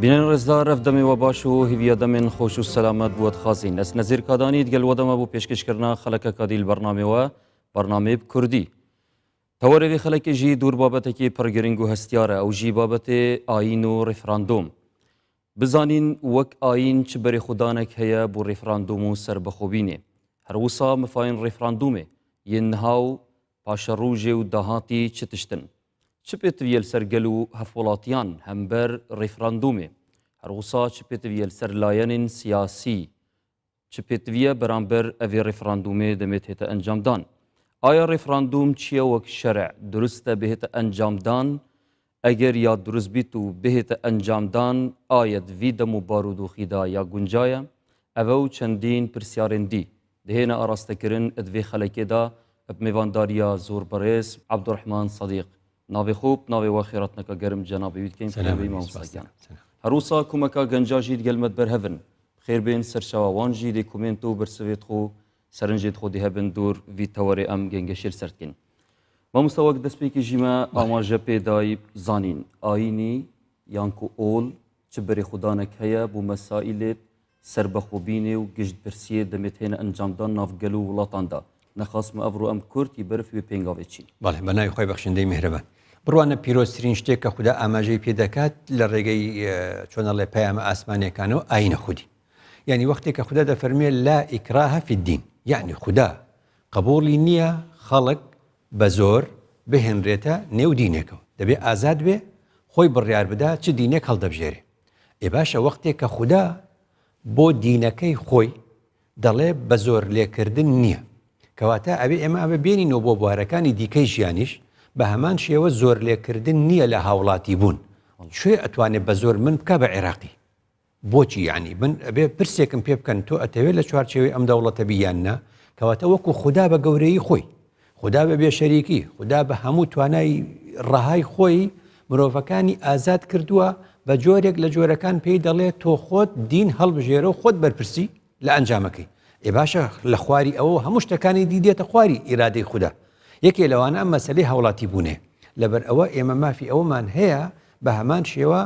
بینن رزدار افدمی و باشو هیویا دمن خوش و سلامت بود خازین اس نظیر کادانی دگل ودم ابو پیشکش کرنا خلک کادیل برنامه و برنامه کردی تواره وی خلک جی دور بابت کی پرگرینگو هستیاره او جی بابت آیین و رفراندوم بزانین وک آیین چه بری خدانک هیا بو رفراندوم سر بخوبینه هر وصا مفاین رفراندومه ینهاو پاشروجه و دهاتی چه تشتن چپت ویل سرگلو هفولاتیان همبر رفراندومه هر وصا چپت ویل سر لاین سیاسی چپت ویل برانبر اوی رفراندومه دمت هتا انجام دان آیا رفراندوم چیه وک شرع درسته بهت انجام دان اگر یا درست بیتو بهت انجام دان آید وی دمو بارودو خیدا یا گنجایا او چندین پرسیارن دی دهینا آراستکرن ادوی خلکی دا بمیوانداریا زور برس عبدالرحمن صدیق ناوی خوب ناوی واخیرات نکا گرم جنابی وید کن سلام امام ساکن هروسا کمکا گنجا جید گلمت بر هفن خیر بین سرشاوان جید کومنتو برسویت خو سرنجید خودی هبن دور وی تواری ام گنگشیر سرد کن ما مستوک دست پیکی جیما آماجه پیدای زانین آینی یانکو اول چه بری خدانک هیا بو مسائل سر بخوبینه و گشت برسیه دمت هین انجام دان ناف گلو ولاتان دا نخواست ما افرو ام کرد برف بی پینگاوی چین بله بنای خوی بخشنده مهربان بروانه پیروزترین شتی که خدا آماجه پیدا کرد لرگی چون الله پیام آسمانی کانو آیین خودی یعنی وقتی که خدا فرمی لا اکراه فی الدین یعنی خدا قبولی نیا خلق بزور بهن ریتا نیو دینه کو دبی آزاد به خوی بریار بده چه دینه کل دبجره ای باشه وقتی که خدا بو دینه کی خوی دله بزور لیکردن نیا کواتا ابی اما ابی بینی نو بو بارکانی دیکی جیانیش به همان شیوه زور لیکردن نیه لحولاتی بون شوی اتوانه بزور من بکا با عراقی بوچی یعنی من ابی پرسیکم پیب کن تو اتوی لچوار شوی ام دولت بیاننا کواتا وکو خدا با گوری خوی خدا به شریکی خدا به همو توانای رهای خوی مروفکانی آزاد کردووە بە جۆرێک لە جۆرەکان پێی دەڵێت تۆ خۆت دین هەڵبژێرە و خۆت بەرپرسی لە ئەنجامەکەی ئێ باشە لە خواری ئەوە هەموو شتەکانی دیدێتە خواری ئیرادەی خوددا یەکێ لەوانە ئەم مەسەلەی هەوڵاتی بوونێ لەبەر ئەوە ئێمە مافی ئەومان هەیە بە هەمان شێوە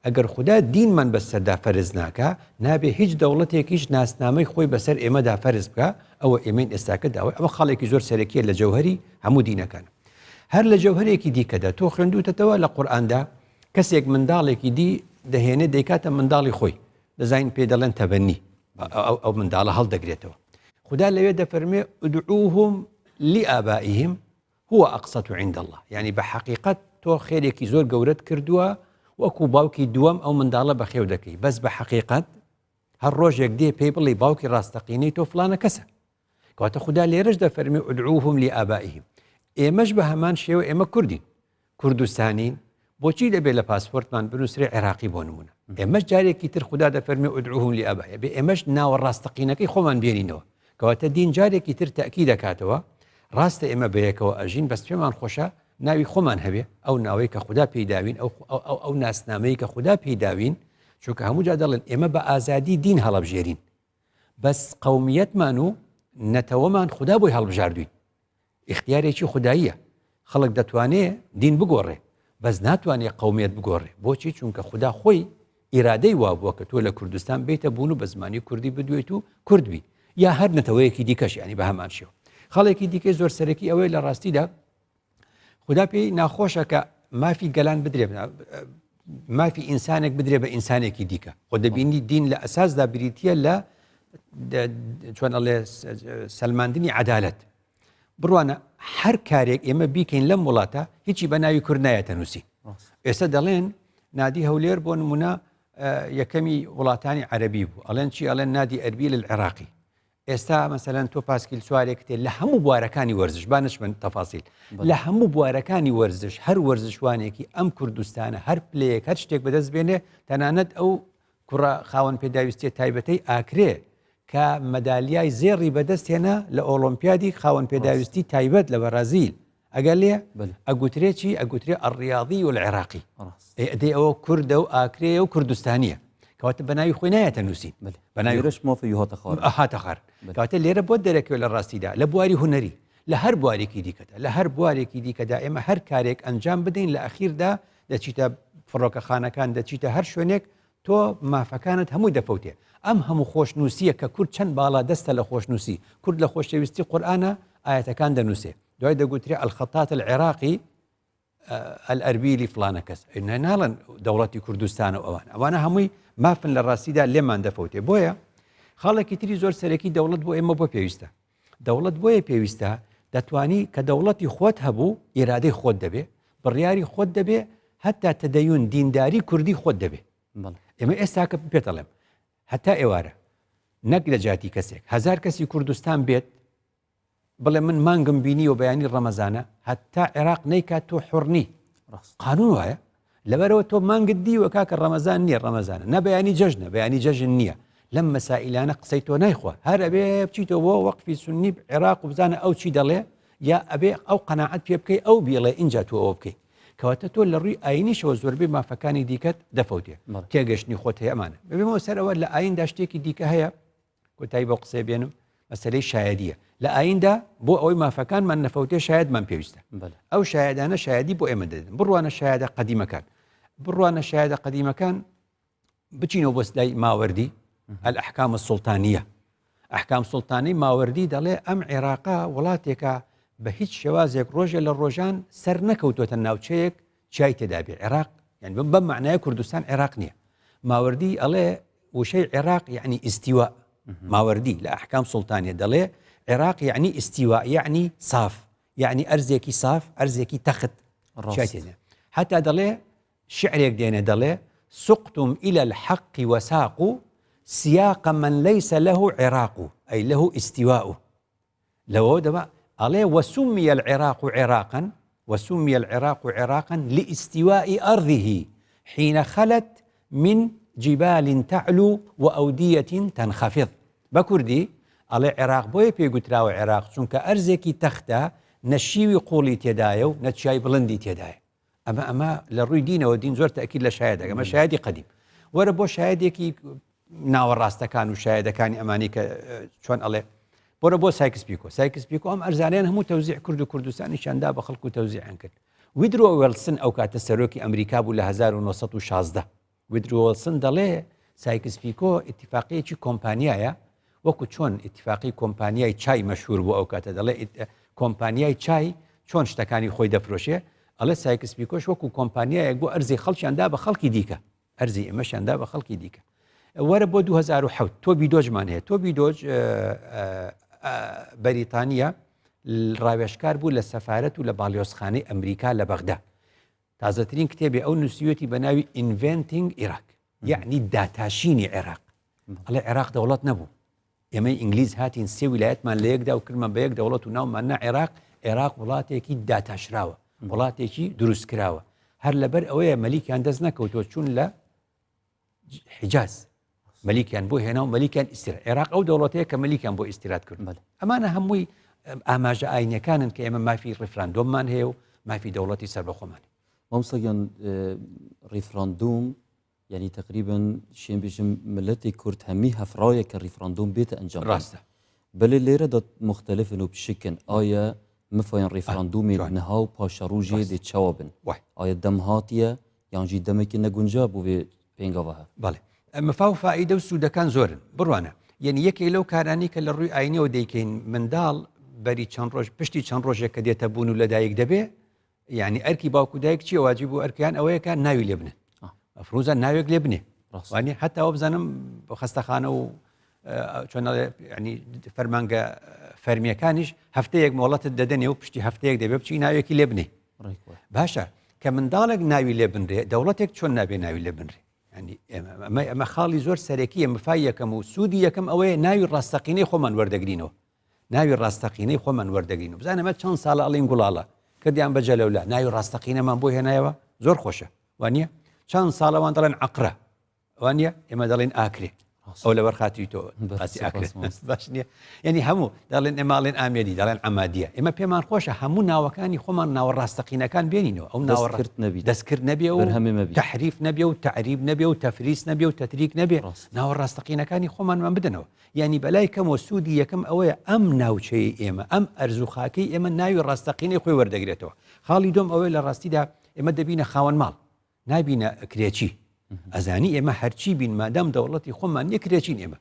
ئەگەر خوددا دینمان بەسەردا فەرز ناکە نابێ هیچ دەوڵەتێکیش ناسنامەی خۆی بەسەر ئێمەدا فەرز بکە ئەوە ئێمەین ئێستاکە داوای ئەوە خاڵێکی زۆر سەرەکیە لە جەوهەری هەموو دینەکان هەر لە جەوهرێکی دیکەدا تۆ خوێندووتەوە لە قورئاندا کەسێک منداڵێکی دی دەهێنێ دەیکاتە منداڵی خۆی دەزانین پێ دەڵێن تەبەنی ئەو منداڵە هەڵدەگرێتەوە خوددا لەوێ دەفەرمێ ادعوهم لآبائهم هو أقسط عند الله يعني بحقيقة تو خيرێکی زۆر گەورەت کردووە وەکو باوکی دووەم ئەو منداڵە بەخێو دەکەی بەس بە حقیقت هەر ڕۆژێک دێ پێی بڵێ باوکی ڕاستەقینەی تۆ فلانە کەسە کەواتە خوددا لێرەش دەفەرمێ ادعوهم لآبائهم ئێمەش بە هەمان شێوە ئێمە کوردین کوردستانین بۆچی دەبێت لە پاسپۆرتمان بنووسێ عێراقی بۆ نمونە ئێمەش جارێکی تر خوددا دەفەرمێ ادعوهم لآبائهم بێ ئێمەش ناوە ڕاستەقینەکەی خۆمان بێنینەوە کەواتە دین جارێکی تر تەئکید دەکاتەوە ڕاستە ئێمە بەیەکەوە ئەژین بەس پێمان خۆشە ناوی خۆمان هەبێ ئەو ناوەی کە خوددا پێیداوین ئەو ناسنامەی کە خوددا پێیداوین چونکە هەموو جا دەڵێن ئێمە بە ئازادی دین هەڵەبژێرین بەس قەومیەتمان و نەتەوەمان خوددا بۆی هەڵبژاردوین اختیارێکی خودداییە خەڵک دەتوانێت دین بگۆڕێ بەس ناتوانێت قەومیەت بگۆڕێ بۆچی چونکە خوددا خۆی ئیرادەی وا بووە کە تۆ لە کوردستان بێتە بوون و بە زمانی کوردی بدوێت و کوردبی یا هەر نەتەوەیەکی دیکەش ینی بە هەمان شێوە خەڵێکی دیکەی زۆر سەرەکی ئەوەی لە ڕاستیدا خوددا پێی ناخۆشە کە مافی گەلان بدرێ مافی ئینسانێک بدرێ بە ئینسانێکی دیکە خۆ دەبینی دین لە ئەساسدا بریتیە لە چۆن ئەڵێ سەلماندنی عەدالەت بڕوانە هەر کارێک ئێمە بیکەین لەم وڵاتە هیچی بە ناوی کورد نایەتە نووسی ئێستا دەڵێن نادی هەولێر بۆ نمونە یەکەمی وڵاتانی عەرەبی بوو ئەڵێن چی ئەڵێن نادی ئەربیل العێراقی ئێستا مەسەلەن تۆ پاسکیل سوارێک تێ لە هەموو بوارەکانی وەرزش با نەچمە تەفاسیل لە هەموو بوارەکانی وەرزش هەر وەرزشوانێکی ئەم کوردستانە هەر پلەیەک هەر شتێک بەدەست بێنێ تەنانەت ئەو کوڕە خاوەن پێداویستیە تایبەتەی ئاکرێ کە مەدالیای زێڕی بەدەستێنە لە ئۆلۆمپیادی خاوەن پێداویستی تایبەت لە بەرازیل ئەگەر لێ ئەگوترێ چی ئەگوترێ ئەڕیاضی و العێراقی ئەدەی ئەوە کوردە و ئاکرێ و کوردستانیە کەواتە بەناوی خۆی نایەتە نووسین بەناویش مۆفی هاتە خار کەواتە لێرە بۆ دەرەکەوێت لە ڕاستیدا لە بواری هونەری لە هەر بوارێکی دیکەدا لە هەر بوارێکی دیکەدا ئێمە هەر کارێک ئەنجام بدەین لە ئەخیردا دەچیتە فڕۆکەخانەکان دەچیتە هەر شوێنێک تۆ مافەکانت هەمووی دەفەوتێ ئەم هەموو خۆشنووسیە کە کورد چەند باڵا دەستە لە خۆشنووسی کورد لە خۆشەویستی قورئانە ئاەتەکان دەنووسێ دوای دەگوترێ الخەطات العێراقی الئەربیلی فلانە کەس ناڵەن دەوڵەتی کوردستانە ئەوانە هەمووی مافن لە ڕاستیدا لێمان دەفەوتێ بۆیە خاڵێکی تری زۆر سەرەکی دەوڵەت بۆ ئێمە بۆ پێویستە دەوڵەت بۆیە پێویستە دەتوانی کە دەوڵەتی خۆت هەبوو ئێرادەی خۆت دەبێ بڕیاری خۆت دەبێ هەتا تەدەیون دینداری کوردی خۆت دەبێ ئێمە ئێستا کە پێتەڵێم هەتا ئێوارە نەک لە جاتی کەسێک 1000 کەسی کوردستان بێت بڵێ من مانگم بینی و بەیانی ڕەمەزانە هەتا عێراق نەیکات تۆ حڕنی قانون وایە لەبەرەوە تۆ مانگت دیوە کاکە ڕەمەزان نییە ڕەمەزانە نە بەیانی جەژنە بەیانی جەژن نییە لەم مەسائلانە قسەی تۆ نایخوا هەر ئەبێ بچیتەوە بۆ وەقفی سنی عێراق و بزانە ئەو چی دەڵێ یا ئەبێ ئەو قەناعەت پێ بکەی ئەو بیڵێ اینجا تۆ ئەوە بکەی کەواتە تۆ لە ڕووی ئاینیشەوە زۆربەی مافەکانی دیکەت دەفەوتێ تێگەشتنی خۆت هەیە ئەمانە ببێمەوە سەرەوە لە ئایندا شتێکی دیکە هەیە کۆتایی بۆ قسەی بێنم مەسەلەی شایەدیە لە ئایندا بۆ ئەوەی مافەکانمان نەفەوتێ شایەدمان پێویستە ئەو شایەدانە شایەدی بۆ ئێمە دەدەن بڕوانە شایەدە قەدیمەکان بڕوانە شایەدە قەدیمەکان بچینەوە بۆ سلای ماوەردی الأحكام السلطانية أحكام سلطاني ماوردي دەڵێ ئەم عێراقا وڵاتێکە بە هیچ شێوازێک ڕۆژێ لە ڕۆژان سەر نەکەوتوتە ناوچەیەک چای تێدا بێ عێراق يعني بەم معنایە کوردستان عێراق نییە ماوردی ئەڵێ وشەی عێراق يعني استیوا ماوردی لە ئەحکام سلطانیە دەڵێ عێراق يعني استیوا يعني صاف يعني ئەرزێکی صاف ئەرزێکی تەخت چای تێدا حتا دەڵێ شعرێک دێنێ دەڵێ سقتم إلى الحق وساقوا سياق من ليس له عراق أي له استواء لو دبا عليه وسمي العراق عراقا وسمي العراق عراقا لاستواء أرضه حين خلت من جبال تعلو وأودية تنخفض بكردي على عراق بوي بيقتراو عراق چونك أرزكي تختا نشيوي قولي تيدايو نتشاي بلندي تيدايو أما لروي دين ودين زور تأكيد لشهادة أما شهادي قديم وربو شهاديكي ناوەڕاستەکان و شایەدەکانی ئەمانی کە چۆن ئەڵێ بۆرە بۆ سایکس پیکۆ ئەم ئەرزانیان هەموو تەوزیع کرد و کوردستانیشاندا بە خەڵکو تەوزیعیان کرد ویدرۆ وێلسن ئەو کاتە سەرۆکی ئەمریکا بوو لە 1916 ویدرۆ وێلسن دەڵێ سایکس پیکۆ ئیتیفاقیەکی کۆمپانیایە وەکو چۆن ئیتیفاقی کۆمپانیای چای مەشهور بوو ئەو کاتە دەڵێ کۆمپانیای چای چۆن شتەکانی خۆی دەفرۆشێ ئەڵێ سایکس پیکۆش وەکو کۆمپانیایەک بۆ ئەرزی خەڵکیاندا بە خەڵکی دیکە ئەرزی ئێمەشیاندا بە خەڵکی دیکە وەرە بۆ 2007 تۆبی دۆجمان هەیە تۆبی دۆج بەریتانیا ڕاوێژکار بوو لە سەفارەت و لە باڵیۆزخانەی ئەمریکا لە بەغدا تازەترین کتێبی ئەو نووسیوەتی بە ناوی Inventing Iraq یعنی داتاشینی عێراق ئەڵێ عێراق دەوڵەت نەبوو ئێمەی ئینگلیز هاتین سێ ویلایەتمان لە یەکدا و کردمان بە یەک دەوڵەت و ناوماننا عێراق وڵاتێکی داتاشراوە وڵاتێکی دروست کراوە هەر لەبەر ئەوەیە مەلیکیان دەست نەکەوتۆ چوون لە حیجاز مەلیکیان بۆ هێنا و مەلیکیان ئیستیرات عێراق ئەو دەوڵەتەیە کە مەلیکیان بۆ ئیستیرات کرد ئەمانە هەمووی ئاماژە ئاینیەکانن کە ئێمە مافی ڕیفراندۆممان هەیە و مافی دەوڵەتی سەربەخۆمان مامسەگیان ریفراندۆم يعني تقريبا شين بيجم ملتي كرد همي هفرايا كالريفراندوم بيت انجام راسته بل اللي دا مختلف انه بشكل آية مفاين ريفراندومي نهاو باشاروجي دي تشاوبن آية دمهاتية يعني جي دمك نگونجابو في بينغاوها بالي مفاو فائدة وسودة كان زورن بروانا يعني يكي لو كاراني كالروي آيني وديكين من دال بري چند روج پشتی چند روجه كدي تبونو لدايك دبي يعني اركي باوكو دايك چي واجبو اركيان اوه كان ناوي لبنه مفروضا ناوێک لێ بنێ وانی حتا ئەو بزانم خەستەخانە و چۆن ینی فەرمانگە فەرمیەکانیش هەفتەیەک مۆڵەتت دەدەنێ و پشتی هەفتەیەک دەبێ بچی ناوێکی لێ بنێ باشە کە منداڵێک ناوی لێ بنرێ دەوڵەتێک چۆن نابێ ناوی لێ بنرێ ینی ئەمە خاڵی زۆر سەرەکیە مفای یەکەم و سوودی یەکەم ئەوەیە ناوی ڕاستەقینەی خۆمان وەردەگرینەوە ناوی ڕاستەقینەی خۆمان وەردەگرین و بزانە ئەمە چەند ساڵە ئەڵین گوڵاڵە کردیان بەجە لەولا ناوی ڕاستەقینەمان بۆ هێنایەوە زۆر خۆشە وانە چەند ساڵەوان دەڵێن عەقرە وانە ئێمە دەڵێن ئاکرێ ئەو لە بەرخاتی تۆ باش نییە یعنی هەموو دەڵێن ئێماڵێن ئامێدی دەڵێن ئەمادیە ئێمە پێمان خۆشە هەموو ناوەکانی خۆمان ناوە ڕاستەقینەکان بێنینەوە ئەو دەستکرد نەبێ و تەحریف نەبێ و تعریب نەبێ و تەفریس نەبێ و تەتریک نەبێ ناوە ڕاستەقینەکانی خۆمانمان بدەنەوە یعنی بەلای کەمەوە سوودی یەکەم ئەوەیە ئەم ناوچەی ئێمە ئەم ئەرزوخاکەی ئێمە ناوی ڕاستەقینەی خۆی وەردەگرێتەوە خاڵی دۆم ئەوەی لە ڕاستیدا ئێمە دەبینە خاوەن ماڵ نابینە کرێکی ئەزانی ئێمە هەرچی بین مادام دەوڵەتی خۆمان نەکرێچین ئێمە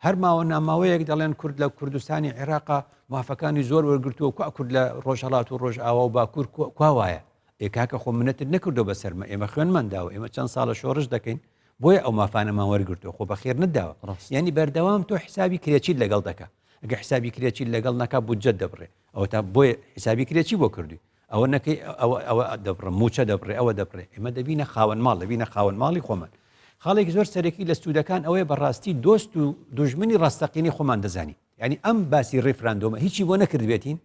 هەر ماوە ناماوەیەک دەڵێن کورد لە کوردستانی عێراقا مافەکانی زۆر وەرگرتووە کو کورد لە ڕۆژهەڵات و ڕۆژ ئاوا و باکوور کوا وایە ئێکاکە خۆ منەتت نەکردو بەسەرمە ئێمە خوێنمانداوە ئێمە چەند ساڵە شۆڕش دەکەین بۆیە ئەو مافانەمان وەرگرتووە خۆ بەخێر نەداوە یعنی بەردەوام تۆ حسابی کرێچیت لەگەڵ دەکە ئەگە حسابی کرێچیت لەگەڵ نەکا بودجەت دەبڕێ ئەوە تا بۆیە حسابی کرێکی بۆ کردووی ئەوە نەکەی ئەوە دەبڕە موچە دەبڕێ ئەوە دەبڕێ ئێمە دەبینە خاوەن ماڵ دەبینە خاوەن ماڵی خۆمان خاڵێکی زۆر سەرەکی لە سوودەکان ئەوەیە بەڕاستی دۆست و دوژمنی ڕاستەقینی خۆمان دەزانی یعنی ئەم باسی ڕێفراندۆمە هیچی بۆ نەکردبێتین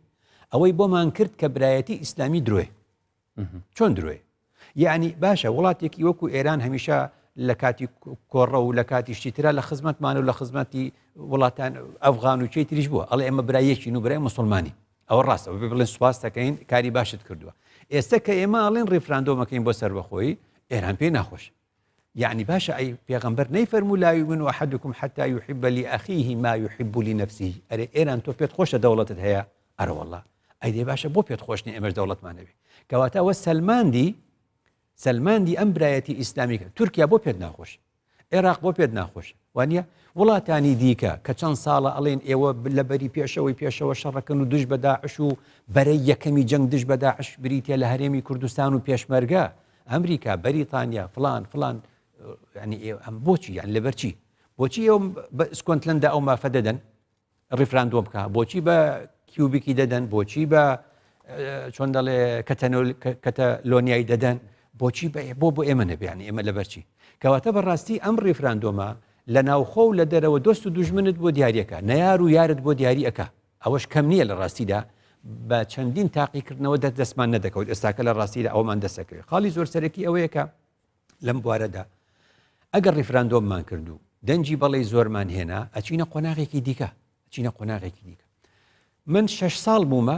ئەوەی بۆمان کرد کە برایەتی ئیسلامی درۆی چۆن درۆی یعنی باشە وڵاتێکی وەکو ئێران هەمیشە لە کاتی کۆڕە و لە کاتی شتیترا لە خزمەتمان و لە خزمەتی وڵاتان ئەفغان و چی تریش بووە ئەڵێ ئێمە برایەکی و برای مسلمانی ئەوە ڕاستە بڵێن سوپاس دەکەین کاری باشت کردووە ئێستا کە ئێمە ئەڵێن ڕێفراندۆمەکەین بۆ سەربەخۆیی ئێران پێی ناخۆش يعني باشا أي پیغمبر نيفرمو لا يؤمن أحدكم حتى يحب لأخيه ما يحب لنفسه أري إيران تو بيت خوش دولة هيا أرى والله أي دي باشا بو بيت خوشني إمش دولة ما نبي كواتا سلمان دي أمبرايتي إسلامي تركيا بو بيت ناخوش عراق بو بيت ناخوش وانيا وڵاتانی دیکە کە چەند ساڵە ئەڵێن ئێوە لەبەری پێشەوەی شەڕەکەن و دژ بە داعش و بەرەی یەکەمی جەنگ دژ بە داعش بریتە لە هەرێمی کوردستان و پێشمەرگە ئەمریکا بەریتانیا فلان يعني ئەم بۆچی یان لەبەرچی بۆچی ئێوە بە سکۆتلەندا ئەو مافە دەدەن ڕیفراندۆم بکە بۆچی بە کیوبیکی دەدەن بۆچی بە چۆن دەڵێ کەتەلۆنیایی دەدەن بۆچی بۆ ئێمە نەبێ یانی ئێمە لەبەرچی کەواتە بەڕاستی ئەم ڕیفراندۆمە لە ناوخۆ و لە دەرەوە دۆست و دوژمنت بۆ دیاریەکە نەیار و یارت بۆ دیاری ئەکا ئەوەش کەم نییە لە ڕاستیدا بە چەندین تاقیکردنەوە دەستمان نەدەکەوت ئێستاکە لە ڕاستیدا ئەومان دەسەکەوێت خاڵی زۆر سەرەکی ئەوەیەکە لەم بوارەدا ئەگەر ڕیفراندۆممان کردو دەنجی بەڵێ زۆرمان هێنا ئەچینە قۆناغێکی دیکە من 6 ساڵ بوومە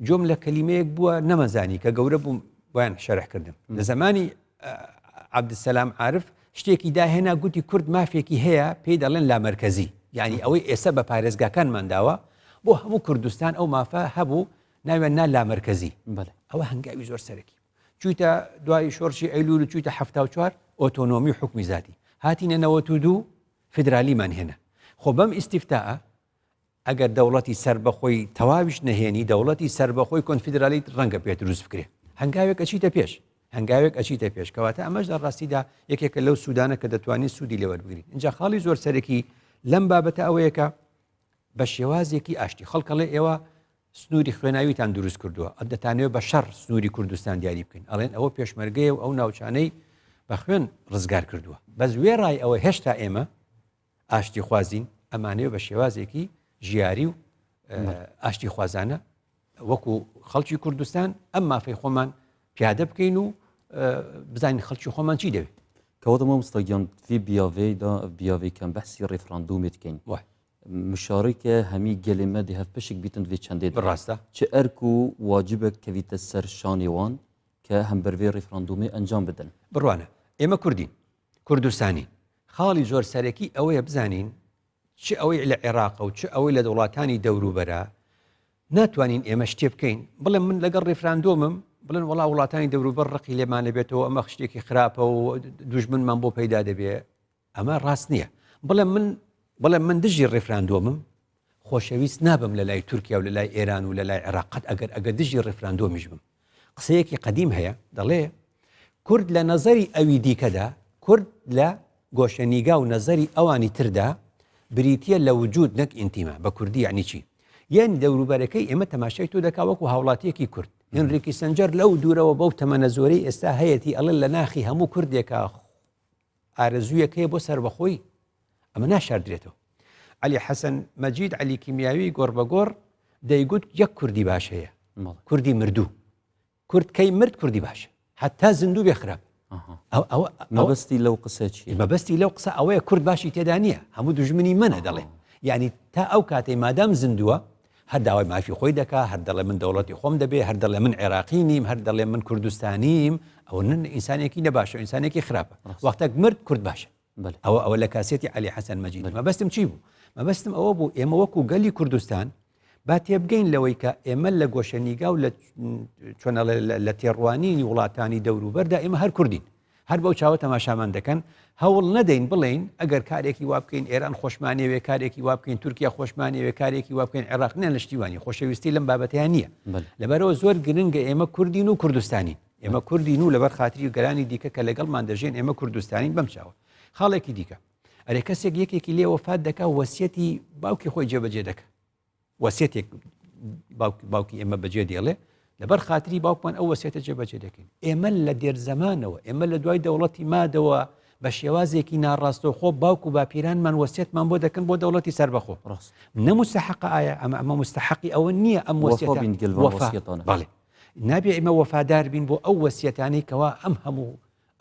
جۆم لە کەلیمەیەک بووە نەمەزانی کە گەورە بووم بۆیان شەرح کردم لە زمانی عەبدولسەلام عارف شتێکی داهێنا گوتی کورد مافێکی هەیە پێی دەڵێن لامەرکەزی یعنی ئەوەی ئێستا بە پارێزگاکانمان داوە بۆ هەموو کوردستان ئەو مافە هەبوو ناوێن نا لامەرکەزی ئەوە هەنگاوی زۆر سەرەکی چوویتە دوای شۆڕشی ئەیلول و چوویتە 74 ئۆتۆنۆمی حکمی ذاتی هاتینە 92 فیدرالیمان هێنا خۆ بەم ئیستیفتاءە ئەگەر دەوڵەتی سربەخۆی تەواویش نەهێنی دەوڵەتی سربەخۆی کۆنفیدرالی ڕەنگە پێت دروست بکرێ هەنگاوێک ئەچیتە پێش کەواتە ئەمەش لە ڕاستیدا یەکێکە لەو سوودانە کە دەتوانین سوودی لێوەربگرین اینجا خاڵی زۆر سەرەکی لەم بابەتە ئەوەیەکە بە شێوازێکی ئاشتی خەڵکەڵێ ئێوە سنووری خوێناویتان دروست کردووە دەتانەوێت بە شەڕ سنووری کوردستان دیاری بکەین ئەڵێن ئەوە پێشمەرگەیە و ئەو ناوچانەی بە خوێن ڕزگار کردووە بە زوێڕای ئەوە هێشتا ئێمە ئاشتی خوازین ئەمانەوە بە شێوازێکی ژیاری و ئاشتی خوازانە وەکو خەڵکی کوردستان ئەم مافەی خۆمان پیادە بکەین و بزانین خەڵکی خۆمان چی دەوێت کەواتە مامۆستاگیان في بیاوەیەکەم بەحسی ڕێفراندۆمێت بکەین مشارکە هەمی گەلێمە دی هەف پشک بیتن وێ چەندێت ڕاستە چه ئەرک و واجبێک کەویتە سەر شانێوان کە هەم بەروێ ڕێفراندۆمێ ئەنجام بدەن بڕوانە ئێمە کوردین کوردستانی خاڵی زۆر سەرەکی ئەوەیە بزانین چ ئەوەی لە عێراق و چ ئەوەی لە دەوڵاتانی دەوروبەرە ناتوانین ئێمە شتێ بکەین بڵێن من لەگەڵ ڕێفراندۆمم بڵێن وڵا وڵاتانی دەوروبەر ڕقی لێمانە بێتەوە ئەمە شتێکی خراپە و دوژمنمان بۆ پەیدا دەبێ ئەمە ڕاست نییە بڵێن من دژی ڕێفراندۆمم خۆشەویست نابم لە لای تورکیا و لە لای ئێران و لە لای عێراقەت ئەگەر دژی ڕێفراندۆمیش بم قسەیەکی قەدیم هەیە دەڵێ کورد لە نەزەری ئەوی دیکەدا کورد لە گۆشەنیگا و نەزەری ئەوانی تردا بریتە لە وجود نەک ئینتیما بە کوردی یعنی چی یعنی دەوروبەرەکەی ئێمە تەماشای تۆ دەکا وەکو هاوڵاتیەکی کورد هێنریکی سەنجەر لەو دوورەوە بەو تەمەنە زۆرەی ئێستا هەیەی ئەڵێن لە ناخی هەموو کوردێکە ئارەزوویەکەیە بۆ سەربەخۆی ئەمە ناشاردرێتەوە علی حەسەن مەجید علی کیمیاوی گۆڕ بە گۆڕ دەیگوت یەک کوردی باش هەیە کوردی مردوو کورد کەی مرد کوردی باشە حتا زیندوو بێ خراپ مەبەستی لەو قسە چیە مەبەستی لەو قسە ئەوەیە کورد باشی تێدا نییە هەموو دوژمنی منە دەڵێ یعنی تا ئەو کاتەی مادام زیندووە هەر داوای مافی خۆی دەکا هەر دەڵێ من دەوڵەتی خۆم دەبێ هەر دەڵێ من عێراقی نیم هەر دەڵێ من کوردستانیم ئەو نن ئینسانێکی نەباشە ئینسانێکی خراپە وەختێک مرد کورد باشە ئەوە لە کاسێتی علی حەسەن مەجید مەبەستم چی بوو مەبەستم ئەوە بوو ئێمە وەکو گەلی کوردستان با تێبگەین لەوەی کە ئێمە لە گۆشەنیگا و لە چۆنە لە تێڕوانینی وڵاتانی دەوروبەردا ئێمە هەر کوردین هەر بەو چاوە تەماشامان دەکەن هەوڵ نەدەین بڵین ئەگەر کارێکی وا بکەین ئێران خۆشمانەوێ کارێکی وا بکەین تورکیا خۆشمانەوێ کارێکی وا بکەین عێراق نیان لە شتیوانی خۆشەویستی لەم بابەتیان نییە لەبەرەوە زۆر گرنگە ئێمە کوردین و کوردستانین ئێمە کوردین و لەبەر خاتری و گەرانی دیکە کە لەگەڵمان دەژێن ئێمە کوردستانین بەم چاوە خاڵێکی دیکە ئەرێ کەسێک یەکێکی لێ وەفات دەکا وەسیەتی باوکی خۆی جێبەجێ دەکە وەسیەتێک باوکی ئێمە بەجێ دێڵێ لەبەر خاتری باوکمان ئەو وەسیەتە جێبەجێ دەکەین ئێمە لە دێر زەمانەوە ئێمە لە دوای دەوڵەتی مادەوە بە شێوازێکی ناڕاستەوخۆ باوک و باپیرانمان وەسیەتمان بۆ دەکەن بۆ دەوڵەتی سەربەخۆ نەمستەحق ئایا ئەمە مستەحقی ئەوە نییە ئەم وەسیەتە بەڵێ نابێ ئێمە وەفادار بین بۆ ئەو وەسیەتانەی کەوا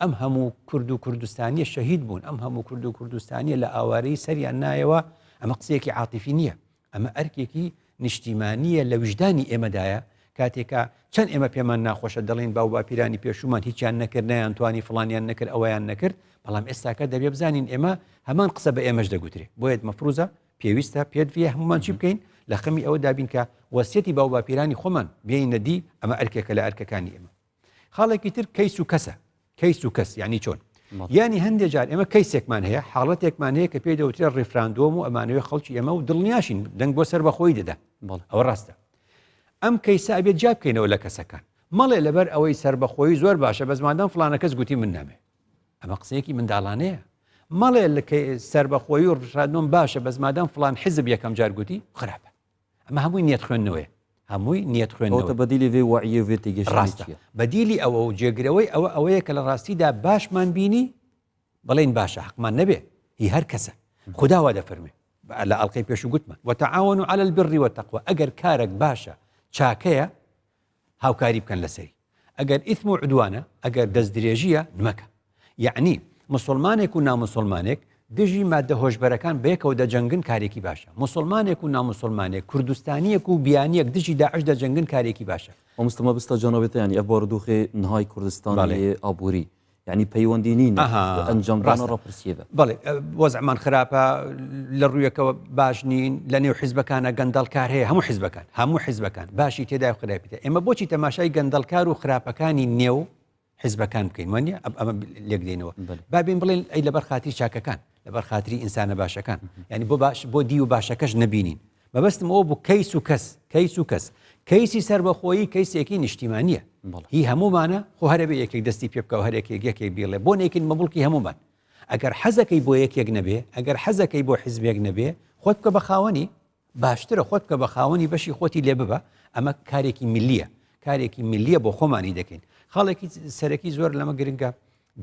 ئەم هەموو کورد و کوردستانیە شەهید بوون ئەم هەموو کورد و کوردستانیە لە ئاوارەی سەریان نایەوە ئەمە قسەیەکی عاتیفی نییە ئەمە ئەرکێکی نیشتیمانیە لە وجدانی ئێمەدایە کاتێکە چەند ئێمە پێمان ناخۆشە دەڵێن باو باپیرانی پێشومان هیچیان نەکرد نەیانتوانی فڵانیان نەکرد ئەوەیان نەکرد بەڵام ئێستاکە دەبێ بزانین ئێمە هەمان قسە بە ئێمەش دەگوترێ بۆیە مەفروزە پێویستە پێویە هەمومان چی بکەین لە خەمی ئەوە دابین کە وەسیەتی باو باپیرانی خۆمان بێینە دی ئەمە ئەرکێکە لە ئەرکەکانی ئێمە خاڵێکی تر کەیس و کەسە کەیس و کەس یعنی چۆن ینی هەندێک جار ئێمە کەیسێکمان هەیە حاڵەتێکمان هەیە کە پێی دەوترێت ڕێفراندۆم و ئەمانەوەی خەڵکی ئێمە و دڵنیاشین دەنگ بۆ سەر بەخۆی دەدا ئەوە ڕاستە ئەم کەیسە ئەبێت جا بکەینەوە لە کەسەکان مەڵێ لەبەر ئەوەی سەربەخۆی زۆر باشە بە زمادەم فڵانە کەس گوتی من نامێ ئەمە قسەیەکی منداڵانەیە مەڵێ لە سەربەخۆی و ڕشادنۆم باشە بە زمادەم فڵان حیزب یەکەم جار گوتی خراپە ئەمە هەمووی نیەت خوێندنەوەیە هەمووی نیەت خوێندنەوە بەدیلی وێ وعیە وێ ڕاستە بەدیلی ئەوە و جێگرەوەی ئەوەیە کە لە ڕاستیدا باشمان بینی بڵێن باشە حقمان نەبێ هی هەر کەسە خودداوا دەفەرمێ لە ئەڵلقەی پێش و گوتمان وتعاونوا على البر والتقوى ئەگەر کارێک باشە چاکەیە هاوکاری بکەن لەسەری ئەگەر ئیثم و عدوانە ئەگەر دەست درێژیە نمەکە یعنی مسلمانێک و نامسلمانێک دژی مادە هۆشبەرەکان بەیەکەوە دەجەنگن کارێکی باشە مسلمانێک و نامسلمانێک کوردستانیەک و بیانیەک دژی داعش دەجەنگن کارێکی باشە ئەمستەمە بستە جانەبێت ینی ئە بارودۆخی نهای کوردستان ئابووری یعنی پەیوەندی نین ئەنجامدانە ڕاپرسیێدە بەڵێ وەزعمان خراپە لە ڕوویەکەوە باش نین لە نێو حیزبەکانە گەندەڵکار هەیە هەموو حیزبەکان باشی تێدای خراپیتە ئێمە بۆچی تەماشای گەندەڵکار و خراپەکانی نێو حیزبەکان بکەین وانە ئەمە لێک دێنەوە بابین بڵێن ئەی لەبەر خاتری چاکەکان لەبەر خاتری ئینسانە باشەکان ینی بۆ دی و باشەکەش نەبینین مەبەستم ئەوە بوو کەیس و کەس کەیسی سەربەخۆیی کەیسێکی نیشتیمانیە هی هەمومانە خۆ هەرەبێ یەکێک دەستی پێ بکە و هەرێکێک یەکێک بیڵێ بۆ نێکین مەبوڵکی هەمومان ئەگەر حەزەکەی بۆ یەکێک نەبێ ئەگەر حەزەکەی بۆ حیزبێک نەبێ خۆت بکە بە خاوەنی باشترە خۆت بکە بە خاوەنی بەشی خۆتی لێ ببە ئەمە کارێکی ملیە بۆ خۆمانی دەکەین خاڵێکی سەرەکی زۆر لەمە گرنگە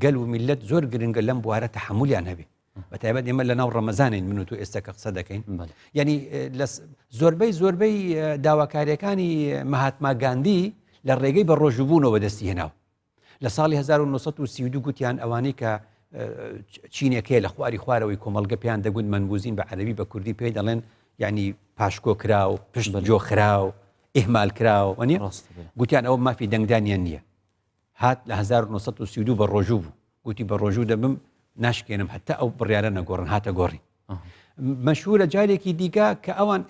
گەل و میلەت زۆر گرنگە لەم بوارە تەحمولیان هەبێ بەتایبەت ئێمە لە ناو ڕەمەزانین من و تو ئێستا کە قسە دەکەین ینی زۆربەی داواکاریەکانی مەهاتما گاندی لە ڕێگەی بە ڕۆژوبوونەوە دەستی هێناوە لە ساڵی 1932 گوتیان ئەوانەی کە چینێکەیە لە خواری خوارەوەی کۆمەڵگە پێیان دەگوت منبوزین بە عەرەبی بە کوردی پێی دەڵێن ینی پاشکۆ کراو پشت جۆ خراو ئیهمال کراو وەنی گوتیان ئەوە مافی دەنگدانیان نییە هات لە 1932 بە ڕۆژوو بوو گوتی بە ڕۆژوو دەبم ناشکێنم هەتا ئەو بڕیارە نەگۆڕن هاتە گۆڕی مەشهورە جارێکی دیکە کە ئەوان